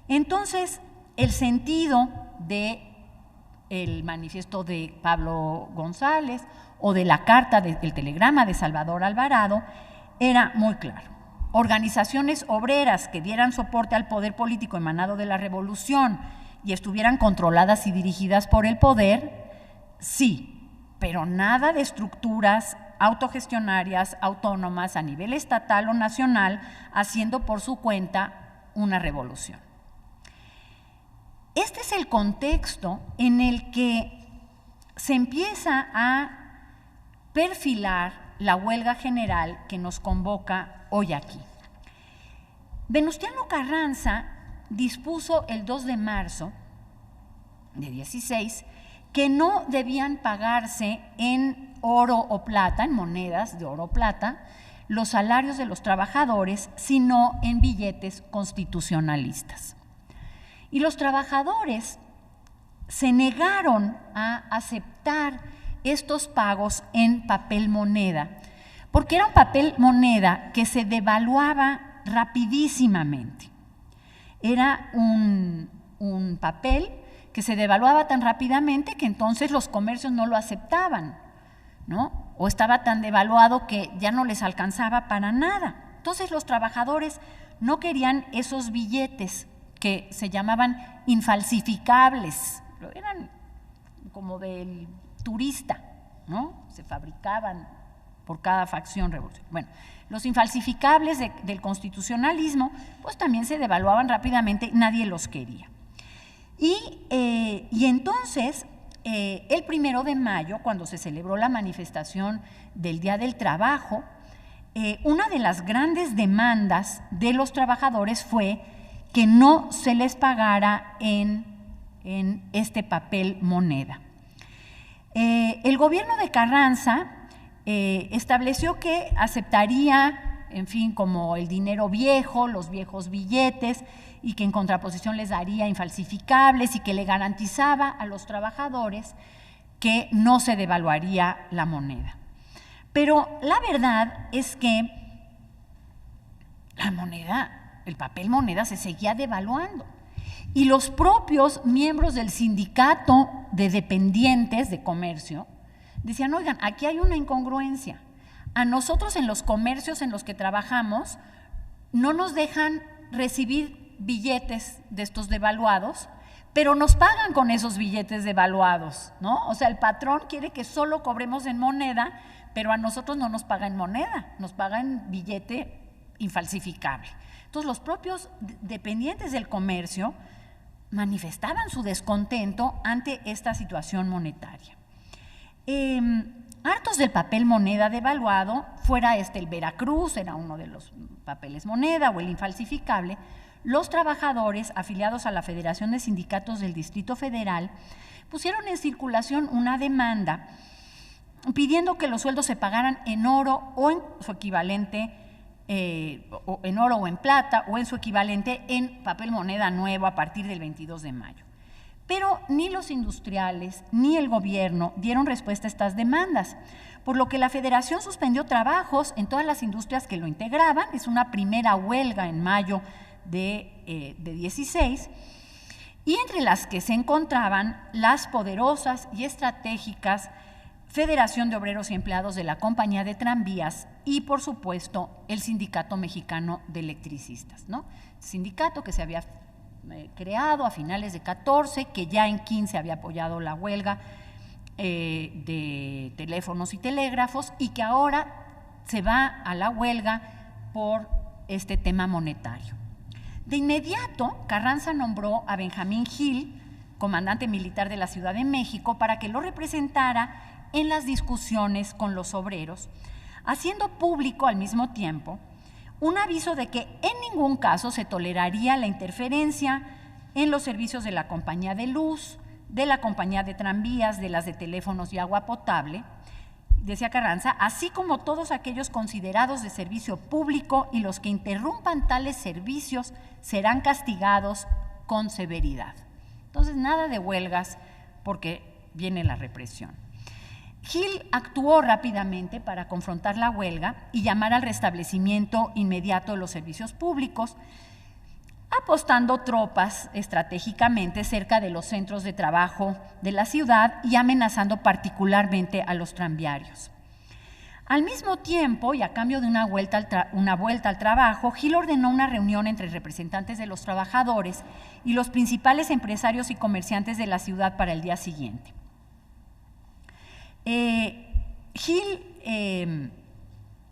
Entonces, el sentido del manifiesto de Pablo González o de la carta del telegrama de Salvador Alvarado era muy claro. Organizaciones obreras que dieran soporte al poder político emanado de la revolución y estuvieran controladas y dirigidas por el poder, sí, pero nada de estructuras autogestionarias, autónomas a nivel estatal o nacional, haciendo por su cuenta una revolución. Este es el contexto en el que se empieza a perfilar la huelga general que nos convoca hoy aquí. Venustiano Carranza dispuso el 2 de marzo de 16 que no debían pagarse en oro o plata, en monedas de oro o plata, los salarios de los trabajadores, sino en billetes constitucionalistas. Y los trabajadores se negaron a aceptar estos pagos en papel moneda, porque era un papel moneda que se devaluaba rapidísimamente. Era un papel que se devaluaba tan rápidamente que entonces los comercios no lo aceptaban, ¿no? O estaba tan devaluado que ya no les alcanzaba para nada. Entonces los trabajadores no querían esos billetes que se llamaban infalsificables, eran como del turista, ¿no? Se fabricaban por cada facción revolucionaria. Bueno, los infalsificables del constitucionalismo, pues también se devaluaban rápidamente, nadie los quería. Y entonces, el 1 de mayo, cuando se celebró la manifestación del Día del Trabajo, una de las grandes demandas de los trabajadores fue que no se les pagara en este papel moneda. El gobierno de Carranza estableció que aceptaría en fin, como el dinero viejo, los viejos billetes, y que en contraposición les daría infalsificables y que le garantizaba a los trabajadores que no se devaluaría la moneda. Pero la verdad es que la moneda, el papel moneda, se seguía devaluando. Y los propios miembros del sindicato de dependientes de comercio decían, oigan, aquí hay una incongruencia. A nosotros en los comercios en los que trabajamos no nos dejan recibir billetes de estos devaluados, pero nos pagan con esos billetes devaluados, ¿no? O sea, el patrón quiere que solo cobremos en moneda, pero a nosotros no nos paga en moneda, nos paga en billete infalsificable. Entonces, los propios dependientes del comercio manifestaban su descontento ante esta situación monetaria. Hartos del papel moneda devaluado, fuera el Veracruz, era uno de los papeles moneda, o el infalsificable, los trabajadores afiliados a la Federación de Sindicatos del Distrito Federal pusieron en circulación una demanda pidiendo que los sueldos se pagaran en oro o en su equivalente, en oro o en plata, o en su equivalente en papel moneda nuevo a partir del 22 de mayo. Pero ni los industriales ni el gobierno dieron respuesta a estas demandas, por lo que la Federación suspendió trabajos en todas las industrias que lo integraban. Es una primera huelga en mayo de 16, y entre las que se encontraban las poderosas y estratégicas Federación de Obreros y Empleados de la Compañía de Tranvías y, por supuesto, el Sindicato Mexicano de Electricistas, ¿no? Sindicato que se había creado a finales de 14, que ya en 15 había apoyado la huelga de teléfonos y telégrafos, y que ahora se va a la huelga por este tema monetario. De inmediato, Carranza nombró a Benjamín Gil, comandante militar de la Ciudad de México, para que lo representara en las discusiones con los obreros, haciendo público al mismo tiempo un aviso de que en ningún caso se toleraría la interferencia en los servicios de la compañía de luz, de la compañía de tranvías, de las de teléfonos y agua potable, decía Carranza, así como todos aquellos considerados de servicio público, y los que interrumpan tales servicios serán castigados con severidad. Entonces, nada de huelgas porque viene la represión. Gil actuó rápidamente para confrontar la huelga y llamar al restablecimiento inmediato de los servicios públicos, apostando tropas estratégicamente cerca de los centros de trabajo de la ciudad y amenazando particularmente a los tranviarios. Al mismo tiempo, y a cambio de una vuelta al trabajo, Gil ordenó una reunión entre representantes de los trabajadores y los principales empresarios y comerciantes de la ciudad para el día siguiente. Gil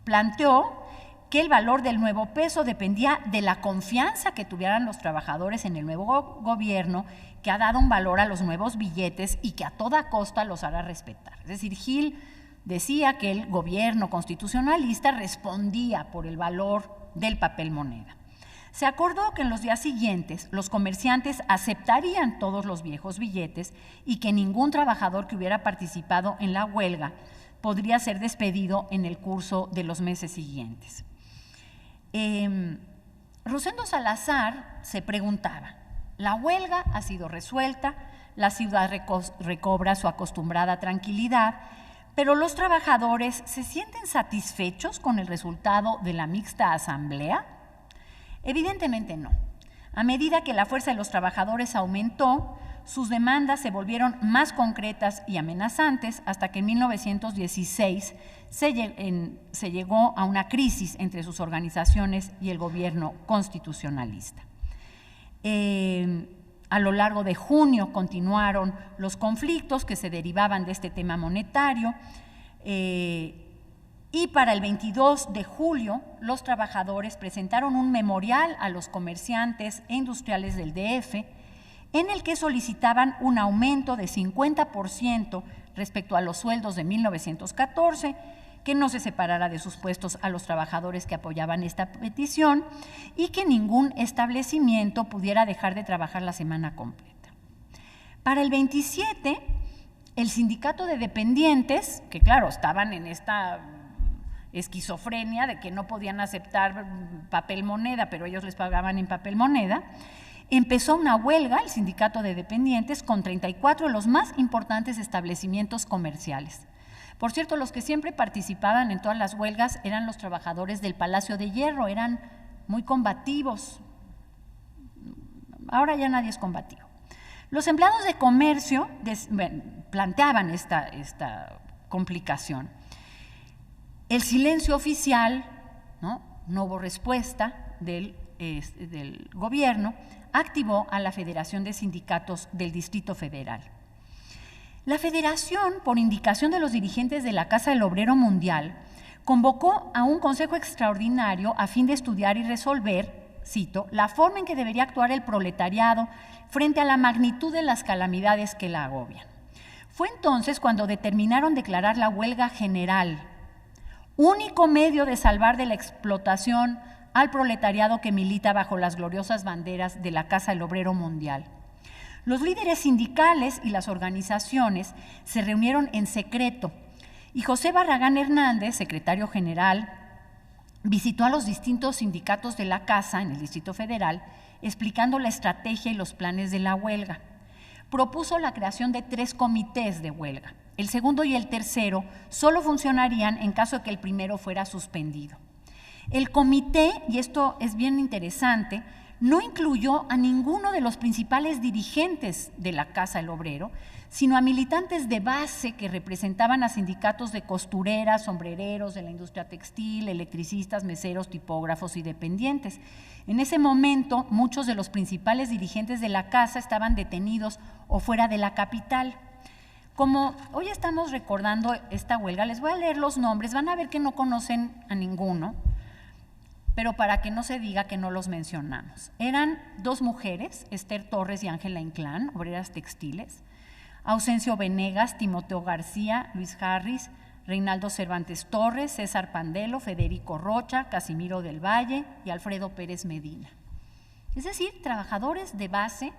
planteó que el valor del nuevo peso dependía de la confianza que tuvieran los trabajadores en el nuevo gobierno, que ha dado un valor a los nuevos billetes y que a toda costa los hará respetar. Es decir, Gil decía que el gobierno constitucionalista respondía por el valor del papel moneda. Se acordó que en los días siguientes los comerciantes aceptarían todos los viejos billetes y que ningún trabajador que hubiera participado en la huelga podría ser despedido en el curso de los meses siguientes. Rosendo Salazar se preguntaba, la huelga ha sido resuelta, la ciudad recobra su acostumbrada tranquilidad, pero los trabajadores ¿se sienten satisfechos con el resultado de la mixta asamblea? Evidentemente no. A medida que la fuerza de los trabajadores aumentó, sus demandas se volvieron más concretas y amenazantes hasta que en 1916 se llegó a una crisis entre sus organizaciones y el gobierno constitucionalista. A lo largo de junio continuaron los conflictos que se derivaban de este tema monetario, y para el 22 de julio los trabajadores presentaron un memorial a los comerciantes e industriales del DF en el que solicitaban un aumento de 50% respecto a los sueldos de 1914, que no se separara de sus puestos a los trabajadores que apoyaban esta petición y que ningún establecimiento pudiera dejar de trabajar la semana completa. Para el 27, el sindicato de dependientes, que claro, estaban en esquizofrenia de que no podían aceptar papel moneda, pero ellos les pagaban en papel moneda, empezó una huelga, el sindicato de dependientes, con 34 de los más importantes establecimientos comerciales. Por cierto, los que siempre participaban en todas las huelgas eran los trabajadores del Palacio de Hierro, eran muy combativos. Ahora ya nadie es combativo. Los empleados de comercio planteaban esta complicación. El silencio oficial, no hubo respuesta del gobierno, activó a la Federación de Sindicatos del Distrito Federal. La Federación, por indicación de los dirigentes de la Casa del Obrero Mundial, convocó a un consejo extraordinario a fin de estudiar y resolver, cito, la forma en que debería actuar el proletariado frente a la magnitud de las calamidades que la agobian. Fue entonces cuando determinaron declarar la huelga general, único medio de salvar de la explotación al proletariado que milita bajo las gloriosas banderas de la Casa del Obrero Mundial. Los líderes sindicales y las organizaciones se reunieron en secreto y José Barragán Hernández, secretario general, visitó a los distintos sindicatos de la Casa en el Distrito Federal explicando la estrategia y los planes de la huelga. Propuso la creación de 3 comités de huelga. El segundo y el tercero solo funcionarían en caso de que el primero fuera suspendido. El comité, y esto es bien interesante, no incluyó a ninguno de los principales dirigentes de la Casa del Obrero, sino a militantes de base que representaban a sindicatos de costureras, sombrereros, de la industria textil, electricistas, meseros, tipógrafos y dependientes. En ese momento, muchos de los principales dirigentes de la Casa estaban detenidos o fuera de la capital. Como hoy estamos recordando esta huelga, les voy a leer los nombres, van a ver que no conocen a ninguno, pero para que no se diga que no los mencionamos. Eran 2 mujeres, Esther Torres y Ángela Inclán, obreras textiles, Ausencio Venegas, Timoteo García, Luis Harris, Reinaldo Cervantes Torres, César Pandelo, Federico Rocha, Casimiro del Valle y Alfredo Pérez Medina. Es decir, trabajadores de base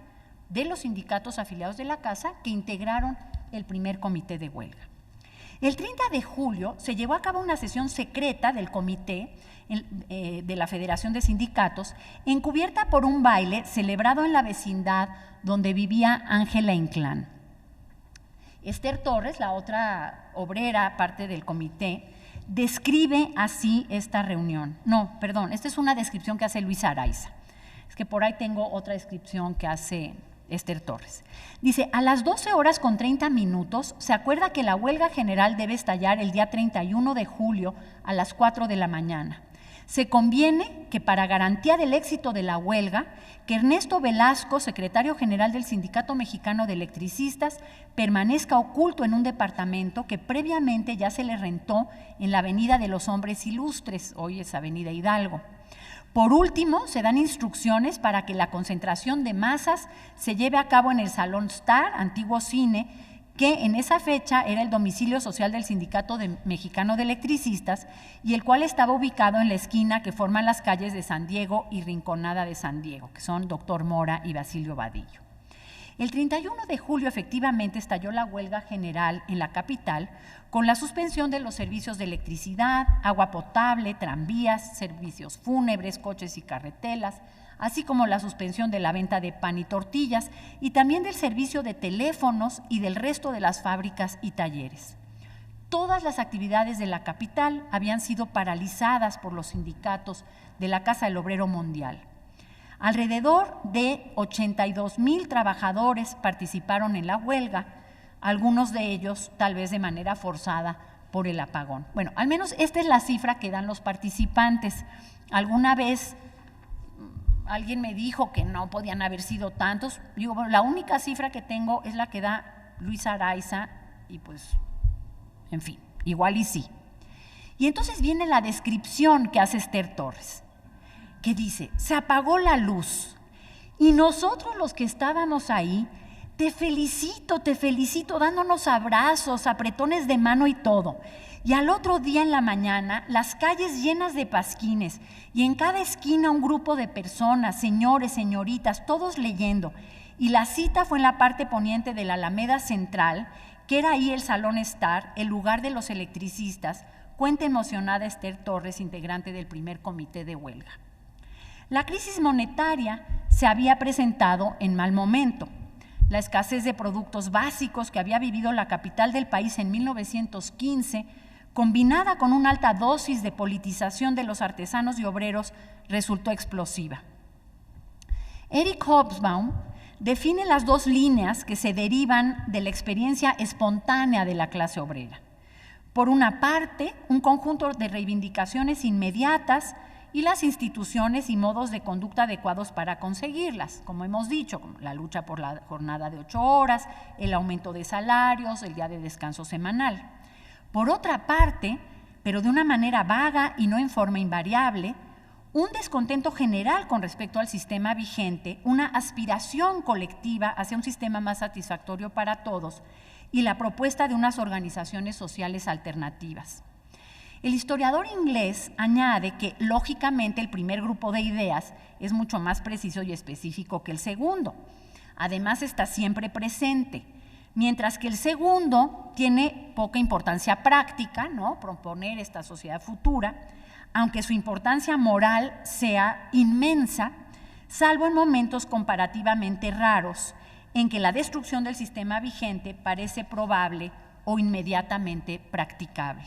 de los sindicatos afiliados de la Casa que integraron el primer comité de huelga. El 30 de julio se llevó a cabo una sesión secreta del comité de la Federación de Sindicatos, encubierta por un baile celebrado en la vecindad donde vivía Ángela Inclán. Esther Torres, la otra obrera, parte del comité, describe así esta reunión. No, perdón, esta es una descripción que hace Luis Araiza. Es que por ahí tengo otra descripción que hace Esther Torres. Dice, a las 12:30 se acuerda que la huelga general debe estallar el día 31 de julio a las 4 de la mañana. Se conviene que para garantía del éxito de la huelga, que Ernesto Velasco, secretario general del Sindicato Mexicano de Electricistas, permanezca oculto en un departamento que previamente ya se le rentó en la Avenida de los Hombres Ilustres, hoy es Avenida Hidalgo. Por último, se dan instrucciones para que la concentración de masas se lleve a cabo en el Salón Star, antiguo cine, que en esa fecha era el domicilio social del Sindicato Mexicano de Electricistas y el cual estaba ubicado en la esquina que forman las calles de San Diego y Rinconada de San Diego, que son Doctor Mora y Basilio Vadillo. El 31 de julio efectivamente estalló la huelga general en la capital con la suspensión de los servicios de electricidad, agua potable, tranvías, servicios fúnebres, coches y carretelas, así como la suspensión de la venta de pan y tortillas y también del servicio de teléfonos y del resto de las fábricas y talleres. Todas las actividades de la capital habían sido paralizadas por los sindicatos de la Casa del Obrero Mundial. Alrededor de 82,000 trabajadores participaron en la huelga, algunos de ellos tal vez de manera forzada por el apagón. Bueno, al menos esta es la cifra que dan los participantes. Alguna vez alguien me dijo que no podían haber sido tantos. Digo, bueno, la única cifra que tengo es la que da Luis Araiza y pues, en fin, igual y sí. Y entonces viene la descripción que hace Esther Torres, que dice, se apagó la luz y nosotros los que estábamos ahí, te felicito, dándonos abrazos, apretones de mano y todo. Y al otro día en la mañana, las calles llenas de pasquines y en cada esquina un grupo de personas, señores, señoritas, todos leyendo. Y la cita fue en la parte poniente de la Alameda Central, que era ahí el Salón Star, el lugar de los electricistas, cuenta emocionada Esther Torres, integrante del primer comité de huelga. La crisis monetaria se había presentado en mal momento. La escasez de productos básicos que había vivido la capital del país en 1915, combinada con una alta dosis de politización de los artesanos y obreros, resultó explosiva. Eric Hobsbawm define las dos líneas que se derivan de la experiencia espontánea de la clase obrera. Por una parte, un conjunto de reivindicaciones inmediatas y las instituciones y modos de conducta adecuados para conseguirlas, como hemos dicho, como la lucha por la jornada de 8 horas, el aumento de salarios, el día de descanso semanal. Por otra parte, pero de una manera vaga y no en forma invariable, un descontento general con respecto al sistema vigente, una aspiración colectiva hacia un sistema más satisfactorio para todos y la propuesta de unas organizaciones sociales alternativas. El historiador inglés añade que, lógicamente, el primer grupo de ideas es mucho más preciso y específico que el segundo. Además, está siempre presente, mientras que el segundo tiene poca importancia práctica, ¿no? Proponer esta sociedad futura, aunque su importancia moral sea inmensa, salvo en momentos comparativamente raros, en que la destrucción del sistema vigente parece probable o inmediatamente practicable.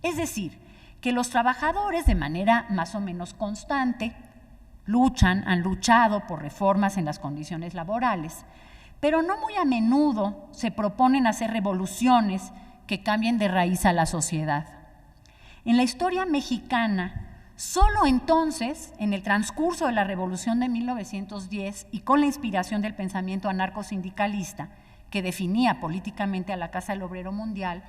Es decir, que los trabajadores, de manera más o menos constante, han luchado por reformas en las condiciones laborales, pero no muy a menudo se proponen hacer revoluciones que cambien de raíz a la sociedad. En la historia mexicana, solo entonces, en el transcurso de la Revolución de 1910 y con la inspiración del pensamiento anarcosindicalista que definía políticamente a la Casa del Obrero Mundial,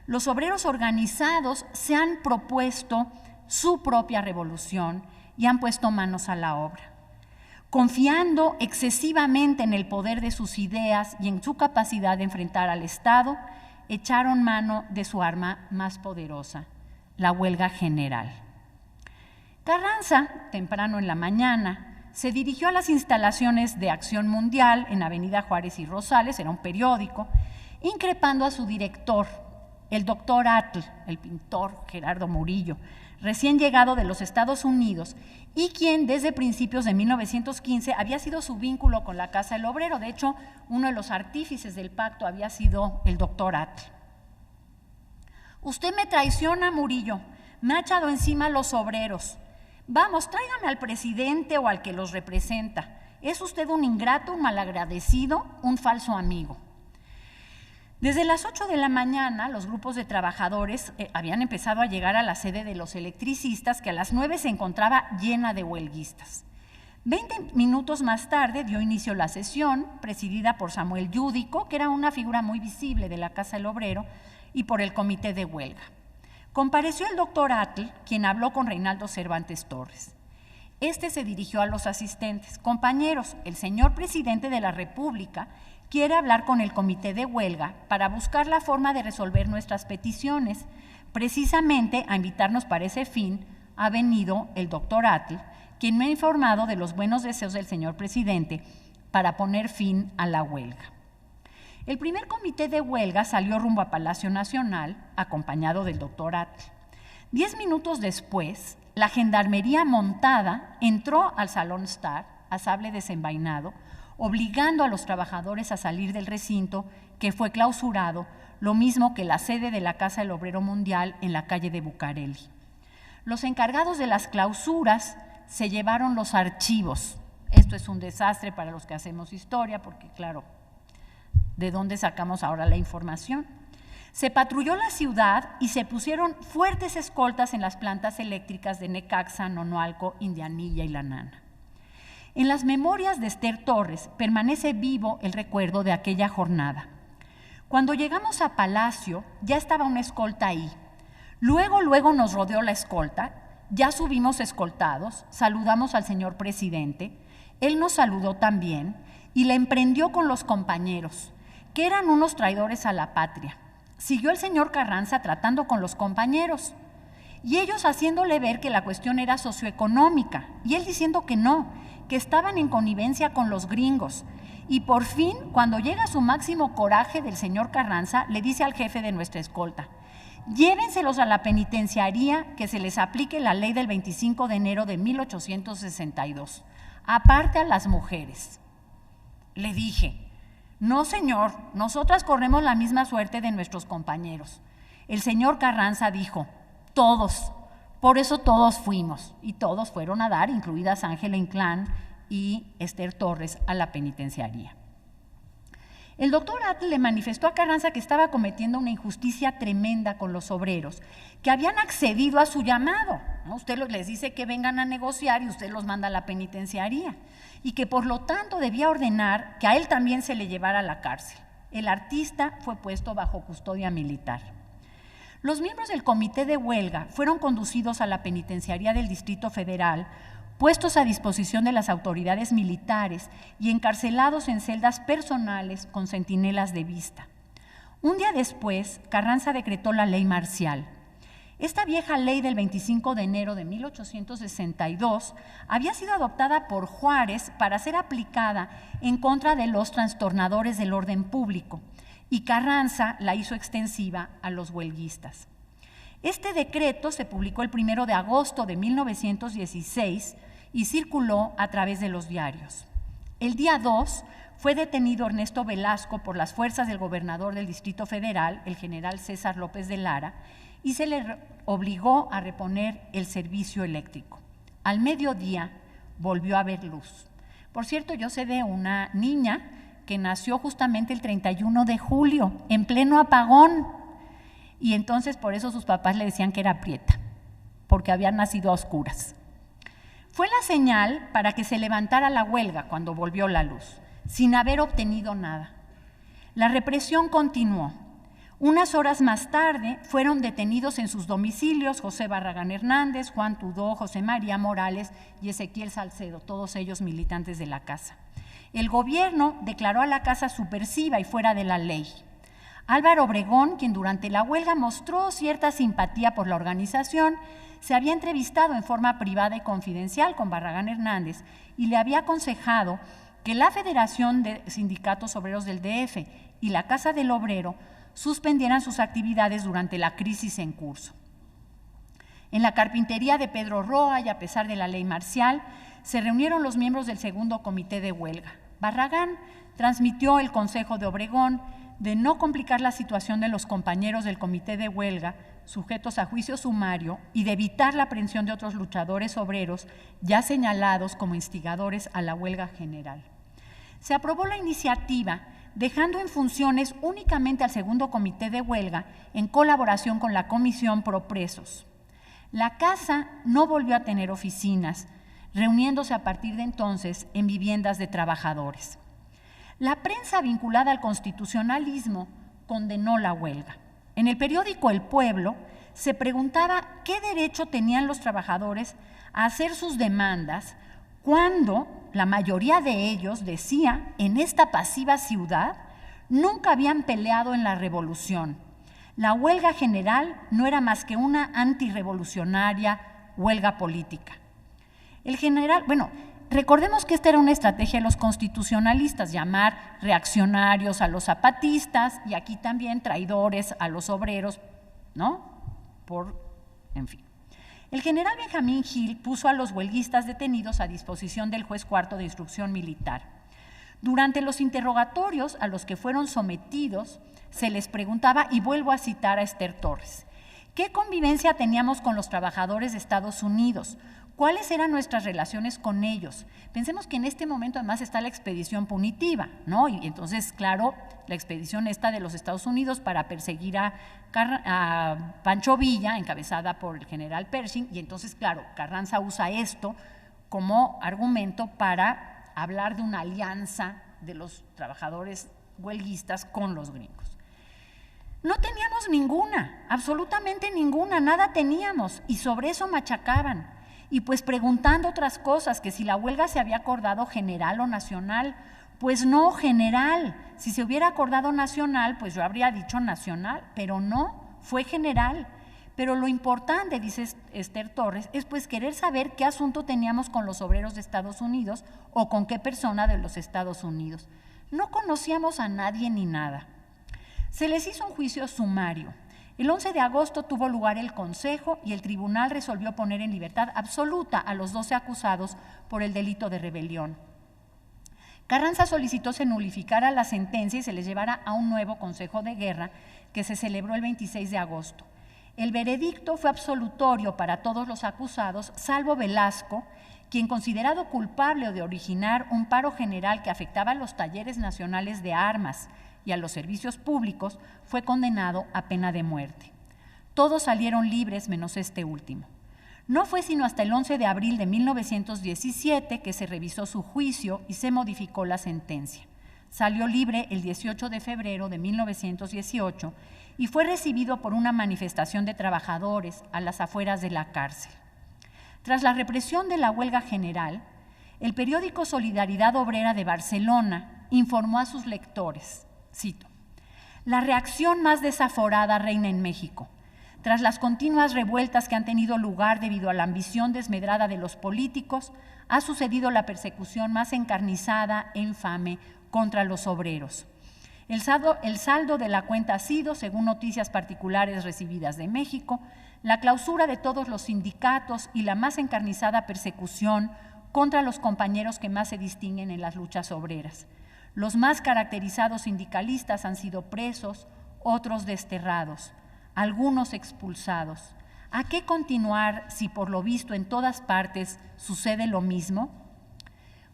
los obreros organizados se han propuesto su propia revolución y han puesto manos a la obra. Confiando excesivamente en el poder de sus ideas y en su capacidad de enfrentar al Estado, echaron mano de su arma más poderosa, la huelga general. Carranza, temprano en la mañana, se dirigió a las instalaciones de Acción Mundial en Avenida Juárez y Rosales, era un periódico, increpando a su director, el doctor Atl, el pintor Gerardo Murillo, recién llegado de los Estados Unidos y quien desde principios de 1915 había sido su vínculo con la Casa del Obrero. De hecho, uno de los artífices del pacto había sido el doctor Atl. Usted me traiciona, Murillo, me ha echado encima a los obreros. Vamos, tráigame al presidente o al que los representa. Es usted un ingrato, un malagradecido, un falso amigo. Desde las 8 de la mañana, los grupos de trabajadores habían empezado a llegar a la sede de los electricistas, que a las 9 se encontraba llena de huelguistas. 20 minutos más tarde dio inicio la sesión, presidida por Samuel Yúdico, que era una figura muy visible de la Casa del Obrero, y por el comité de huelga. Compareció el doctor Atl, quien habló con Reinaldo Cervantes Torres. Este se dirigió a los asistentes. Compañeros, el señor presidente de la República quiere hablar con el comité de huelga para buscar la forma de resolver nuestras peticiones. Precisamente a invitarnos para ese fin ha venido el doctor Atl, quien me ha informado de los buenos deseos del señor presidente para poner fin a la huelga. El primer comité de huelga salió rumbo a Palacio Nacional, acompañado del doctor Atl. 10 minutos después, la gendarmería montada entró al Salón Star, a sable desenvainado, obligando a los trabajadores a salir del recinto, que fue clausurado, lo mismo que la sede de la Casa del Obrero Mundial en la calle de Bucareli. Los encargados de las clausuras se llevaron los archivos. Esto es un desastre para los que hacemos historia, porque claro, ¿de dónde sacamos ahora la información? Se patrulló la ciudad y se pusieron fuertes escoltas en las plantas eléctricas de Necaxa, Nonoalco, Indianilla y La Nana. En las memorias de Esther Torres permanece vivo el recuerdo de aquella jornada. Cuando llegamos a Palacio, ya estaba una escolta ahí. Luego nos rodeó la escolta, ya subimos escoltados, saludamos al señor presidente, él nos saludó también y le emprendió con los compañeros, que eran unos traidores a la patria. Siguió el señor Carranza tratando con los compañeros y ellos haciéndole ver que la cuestión era socioeconómica y él diciendo que no, que estaban en connivencia con los gringos. Y por fin, cuando llega su máximo coraje del señor Carranza, le dice al jefe de nuestra escolta: llévenselos a la penitenciaría, que se les aplique la ley del 25 de enero de 1862, aparte a las mujeres. Le dije, no señor, nosotras corremos la misma suerte de nuestros compañeros. El señor Carranza dijo, todos, por eso todos fuimos, y todos fueron a dar, incluidas Ángela Inclán y Esther Torres, a la penitenciaría. El doctor Atl le manifestó a Carranza que estaba cometiendo una injusticia tremenda con los obreros, que habían accedido a su llamado, ¿no? Usted les dice que vengan a negociar y usted los manda a la penitenciaría, y que por lo tanto debía ordenar que a él también se le llevara a la cárcel. El artista fue puesto bajo custodia militar. Los miembros del comité de huelga fueron conducidos a la penitenciaría del Distrito Federal, puestos a disposición de las autoridades militares y encarcelados en celdas personales con centinelas de vista. Un día después, Carranza decretó la ley marcial. Esta vieja ley del 25 de enero de 1862 había sido adoptada por Juárez para ser aplicada en contra de los trastornadores del orden público, y Carranza la hizo extensiva a los huelguistas. Este decreto se publicó el 1 de agosto de 1916 y circuló a través de los diarios. El día 2 fue detenido Ernesto Velasco por las fuerzas del gobernador del Distrito Federal, el general César López de Lara, y se le obligó a reponer el servicio eléctrico. Al mediodía volvió a haber luz. Por cierto, yo sé de una niña que nació justamente el 31 de julio, en pleno apagón, y entonces por eso sus papás le decían que era prieta, porque había nacido a oscuras. Fue la señal para que se levantara la huelga cuando volvió la luz, sin haber obtenido nada. La represión continuó. Unas horas más tarde fueron detenidos en sus domicilios José Barragán Hernández, Juan Tudó, José María Morales y Ezequiel Salcedo, todos ellos militantes de la casa. El gobierno declaró a la casa subversiva y fuera de la ley. Álvaro Obregón, quien durante la huelga mostró cierta simpatía por la organización, se había entrevistado en forma privada y confidencial con Barragán Hernández y le había aconsejado que la Federación de Sindicatos Obreros del DF y la Casa del Obrero suspendieran sus actividades durante la crisis en curso. En la carpintería de Pedro Roa, y a pesar de la ley marcial, se reunieron los miembros del segundo comité de huelga. Barragán transmitió el consejo de Obregón de no complicar la situación de los compañeros del comité de huelga sujetos a juicio sumario y de evitar la aprehensión de otros luchadores obreros ya señalados como instigadores a la huelga general. Se aprobó la iniciativa dejando en funciones únicamente al segundo comité de huelga en colaboración con la Comisión Pro Presos. La casa no volvió a tener oficinas, reuniéndose a partir de entonces en viviendas de trabajadores. La prensa vinculada al constitucionalismo condenó la huelga. En el periódico El Pueblo se preguntaba qué derecho tenían los trabajadores a hacer sus demandas cuando la mayoría de ellos decía, en esta pasiva ciudad, nunca habían peleado en la revolución. La huelga general no era más que una antirrevolucionaria huelga política. El general, recordemos que esta era una estrategia de los constitucionalistas, llamar reaccionarios a los zapatistas y aquí también traidores a los obreros, ¿no? En fin. El general Benjamín Gil puso a los huelguistas detenidos a disposición del juez cuarto de instrucción militar. Durante los interrogatorios a los que fueron sometidos, se les preguntaba, y vuelvo a citar a Esther Torres, ¿qué convivencia teníamos con los trabajadores de Estados Unidos? ¿Cuáles eran nuestras relaciones con ellos? Pensemos que en este momento además está la expedición punitiva, ¿no? Y entonces, claro, la expedición esta de los Estados Unidos para perseguir a Pancho Villa, encabezada por el general Pershing, y entonces, claro, Carranza usa esto como argumento para hablar de una alianza de los trabajadores huelguistas con los gringos. No teníamos ninguna, absolutamente ninguna, nada teníamos, y sobre eso machacaban. Y pues preguntando otras cosas, que si la huelga se había acordado general o nacional, pues no, general. Si se hubiera acordado nacional, pues yo habría dicho nacional, pero no, fue general. Pero lo importante, dice Esther Torres, es pues querer saber qué asunto teníamos con los obreros de Estados Unidos o con qué persona de los Estados Unidos. No conocíamos a nadie ni nada. Se les hizo un juicio sumario. El 11 de agosto tuvo lugar el consejo y el tribunal resolvió poner en libertad absoluta a los 12 acusados por el delito de rebelión. Carranza solicitó se nulificara la sentencia y se les llevara a un nuevo consejo de guerra que se celebró el 26 de agosto. El veredicto fue absolutorio para todos los acusados, salvo Velasco, quien, considerado culpable de originar un paro general que afectaba a los talleres nacionales de armas y a los servicios públicos, fue condenado a pena de muerte. Todos salieron libres menos este último. No fue sino hasta el 11 de abril de 1917 que se revisó su juicio y se modificó la sentencia. Salió libre el 18 de febrero de 1918 y fue recibido por una manifestación de trabajadores a las afueras de la cárcel. Tras la represión de la huelga general, el periódico Solidaridad Obrera de Barcelona informó a sus lectores, cito: «La reacción más desaforada reina en México. Tras las continuas revueltas que han tenido lugar debido a la ambición desmedrada de los políticos, ha sucedido la persecución más encarnizada e infame contra los obreros. El saldo de la cuenta ha sido, según noticias particulares recibidas de México, la clausura de todos los sindicatos y la más encarnizada persecución contra los compañeros que más se distinguen en las luchas obreras. Los más caracterizados sindicalistas han sido presos, otros desterrados, algunos expulsados. ¿A qué continuar si por lo visto en todas partes sucede lo mismo?».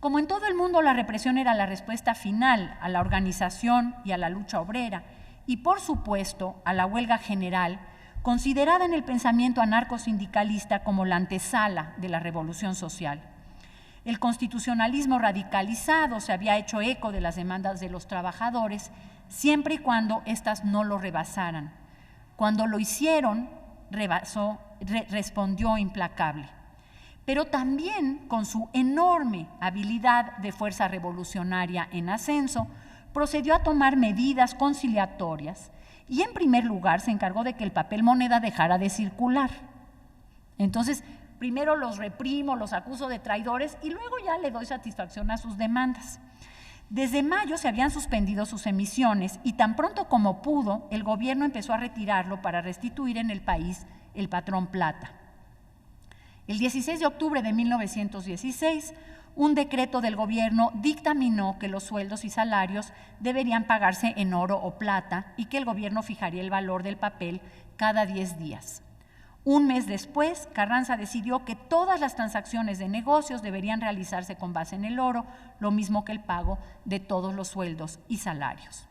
Como en todo el mundo, la represión era la respuesta final a la organización y a la lucha obrera y, por supuesto, a la huelga general, considerada en el pensamiento anarcosindicalista como la antesala de la revolución social. El constitucionalismo radicalizado se había hecho eco de las demandas de los trabajadores siempre y cuando éstas no lo rebasaran. Cuando lo hicieron, respondió implacable. Pero también con su enorme habilidad de fuerza revolucionaria en ascenso, procedió a tomar medidas conciliatorias y en primer lugar se encargó de que el papel moneda dejara de circular. Entonces, primero los reprimo, los acuso de traidores y luego ya le doy satisfacción a sus demandas. Desde mayo se habían suspendido sus emisiones y tan pronto como pudo, el gobierno empezó a retirarlo para restituir en el país el patrón plata. El 16 de octubre de 1916, un decreto del gobierno dictaminó que los sueldos y salarios deberían pagarse en oro o plata y que el gobierno fijaría el valor del papel cada 10 días. Un mes después, Carranza decidió que todas las transacciones de negocios deberían realizarse con base en el oro, lo mismo que el pago de todos los sueldos y salarios.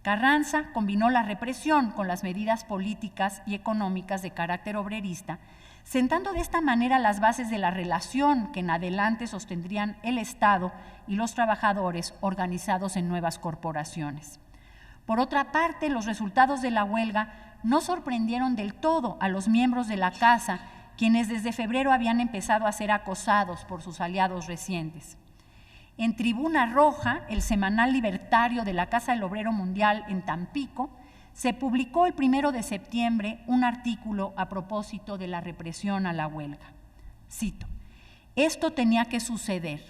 Carranza combinó la represión con las medidas políticas y económicas de carácter obrerista, sentando de esta manera las bases de la relación que en adelante sostendrían el Estado y los trabajadores organizados en nuevas corporaciones. Por otra parte, los resultados de la huelga no sorprendieron del todo a los miembros de la Casa, quienes desde febrero habían empezado a ser acosados por sus aliados recientes. En Tribuna Roja, el semanal libertario de la Casa del Obrero Mundial en Tampico, se publicó el 1 de septiembre un artículo a propósito de la represión a la huelga. Cito: «Esto tenía que suceder.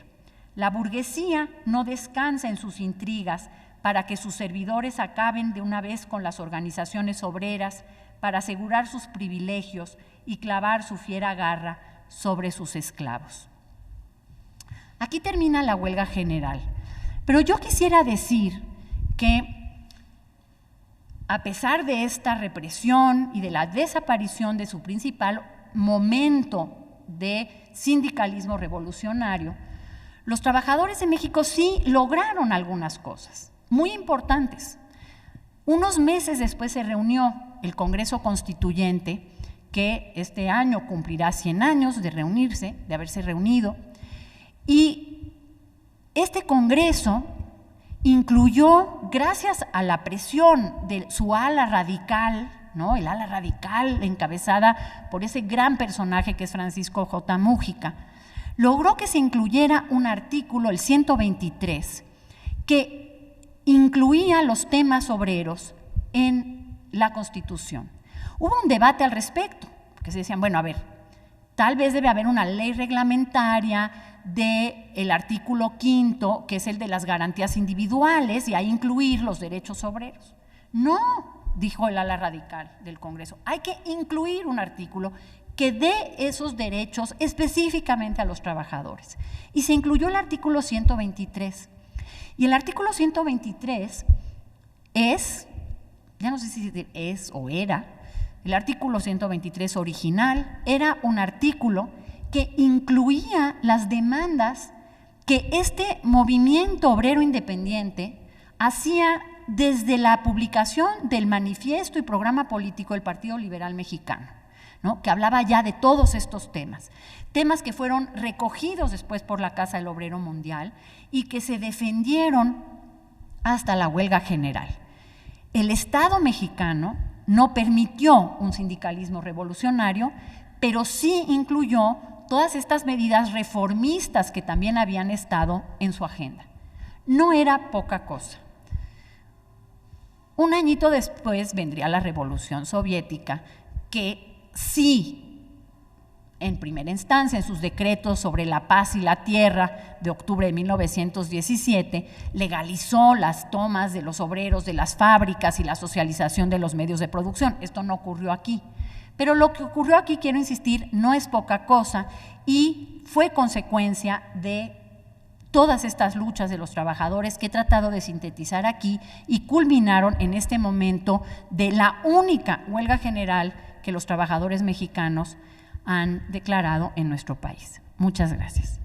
La burguesía no descansa en sus intrigas para que sus servidores acaben de una vez con las organizaciones obreras para asegurar sus privilegios y clavar su fiera garra sobre sus esclavos». Aquí termina la huelga general, pero yo quisiera decir que a pesar de esta represión y de la desaparición de su principal momento de sindicalismo revolucionario, los trabajadores de México sí lograron algunas cosas muy importantes. Unos meses después se reunió el Congreso Constituyente, que este año cumplirá 100 años de reunirse, de haberse reunido, y este Congreso incluyó, gracias a la presión de su ala radical, ¿no?, el ala radical encabezada por ese gran personaje que es Francisco J. Múgica, logró que se incluyera un artículo, el 123, que incluía los temas obreros en la Constitución. Hubo un debate al respecto, porque se decían, bueno, a ver, tal vez debe haber una ley reglamentaria del artículo 5, que es el de las garantías individuales, y ahí incluir los derechos obreros. No, dijo el ala radical del Congreso. Hay que incluir un artículo que dé esos derechos específicamente a los trabajadores. Y se incluyó el artículo 123. Y el artículo 123 es, ya no sé si es o era, el artículo 123 original era un artículo que incluía las demandas que este movimiento obrero independiente hacía desde la publicación del manifiesto y programa político del Partido Liberal Mexicano, ¿no? Que hablaba ya de todos estos temas que fueron recogidos después por la Casa del Obrero Mundial y que se defendieron hasta la huelga general. El Estado mexicano no permitió un sindicalismo revolucionario, pero sí incluyó todas estas medidas reformistas que también habían estado en su agenda. No era poca cosa. Un añito después vendría la Revolución Soviética, que sí, en primera instancia, en sus decretos sobre la paz y la tierra de octubre de 1917, legalizó las tomas de los obreros de las fábricas y la socialización de los medios de producción. Esto no ocurrió aquí. Pero lo que ocurrió aquí, quiero insistir, no es poca cosa y fue consecuencia de todas estas luchas de los trabajadores que he tratado de sintetizar aquí y culminaron en este momento de la única huelga general que los trabajadores mexicanos han declarado en nuestro país. Muchas gracias.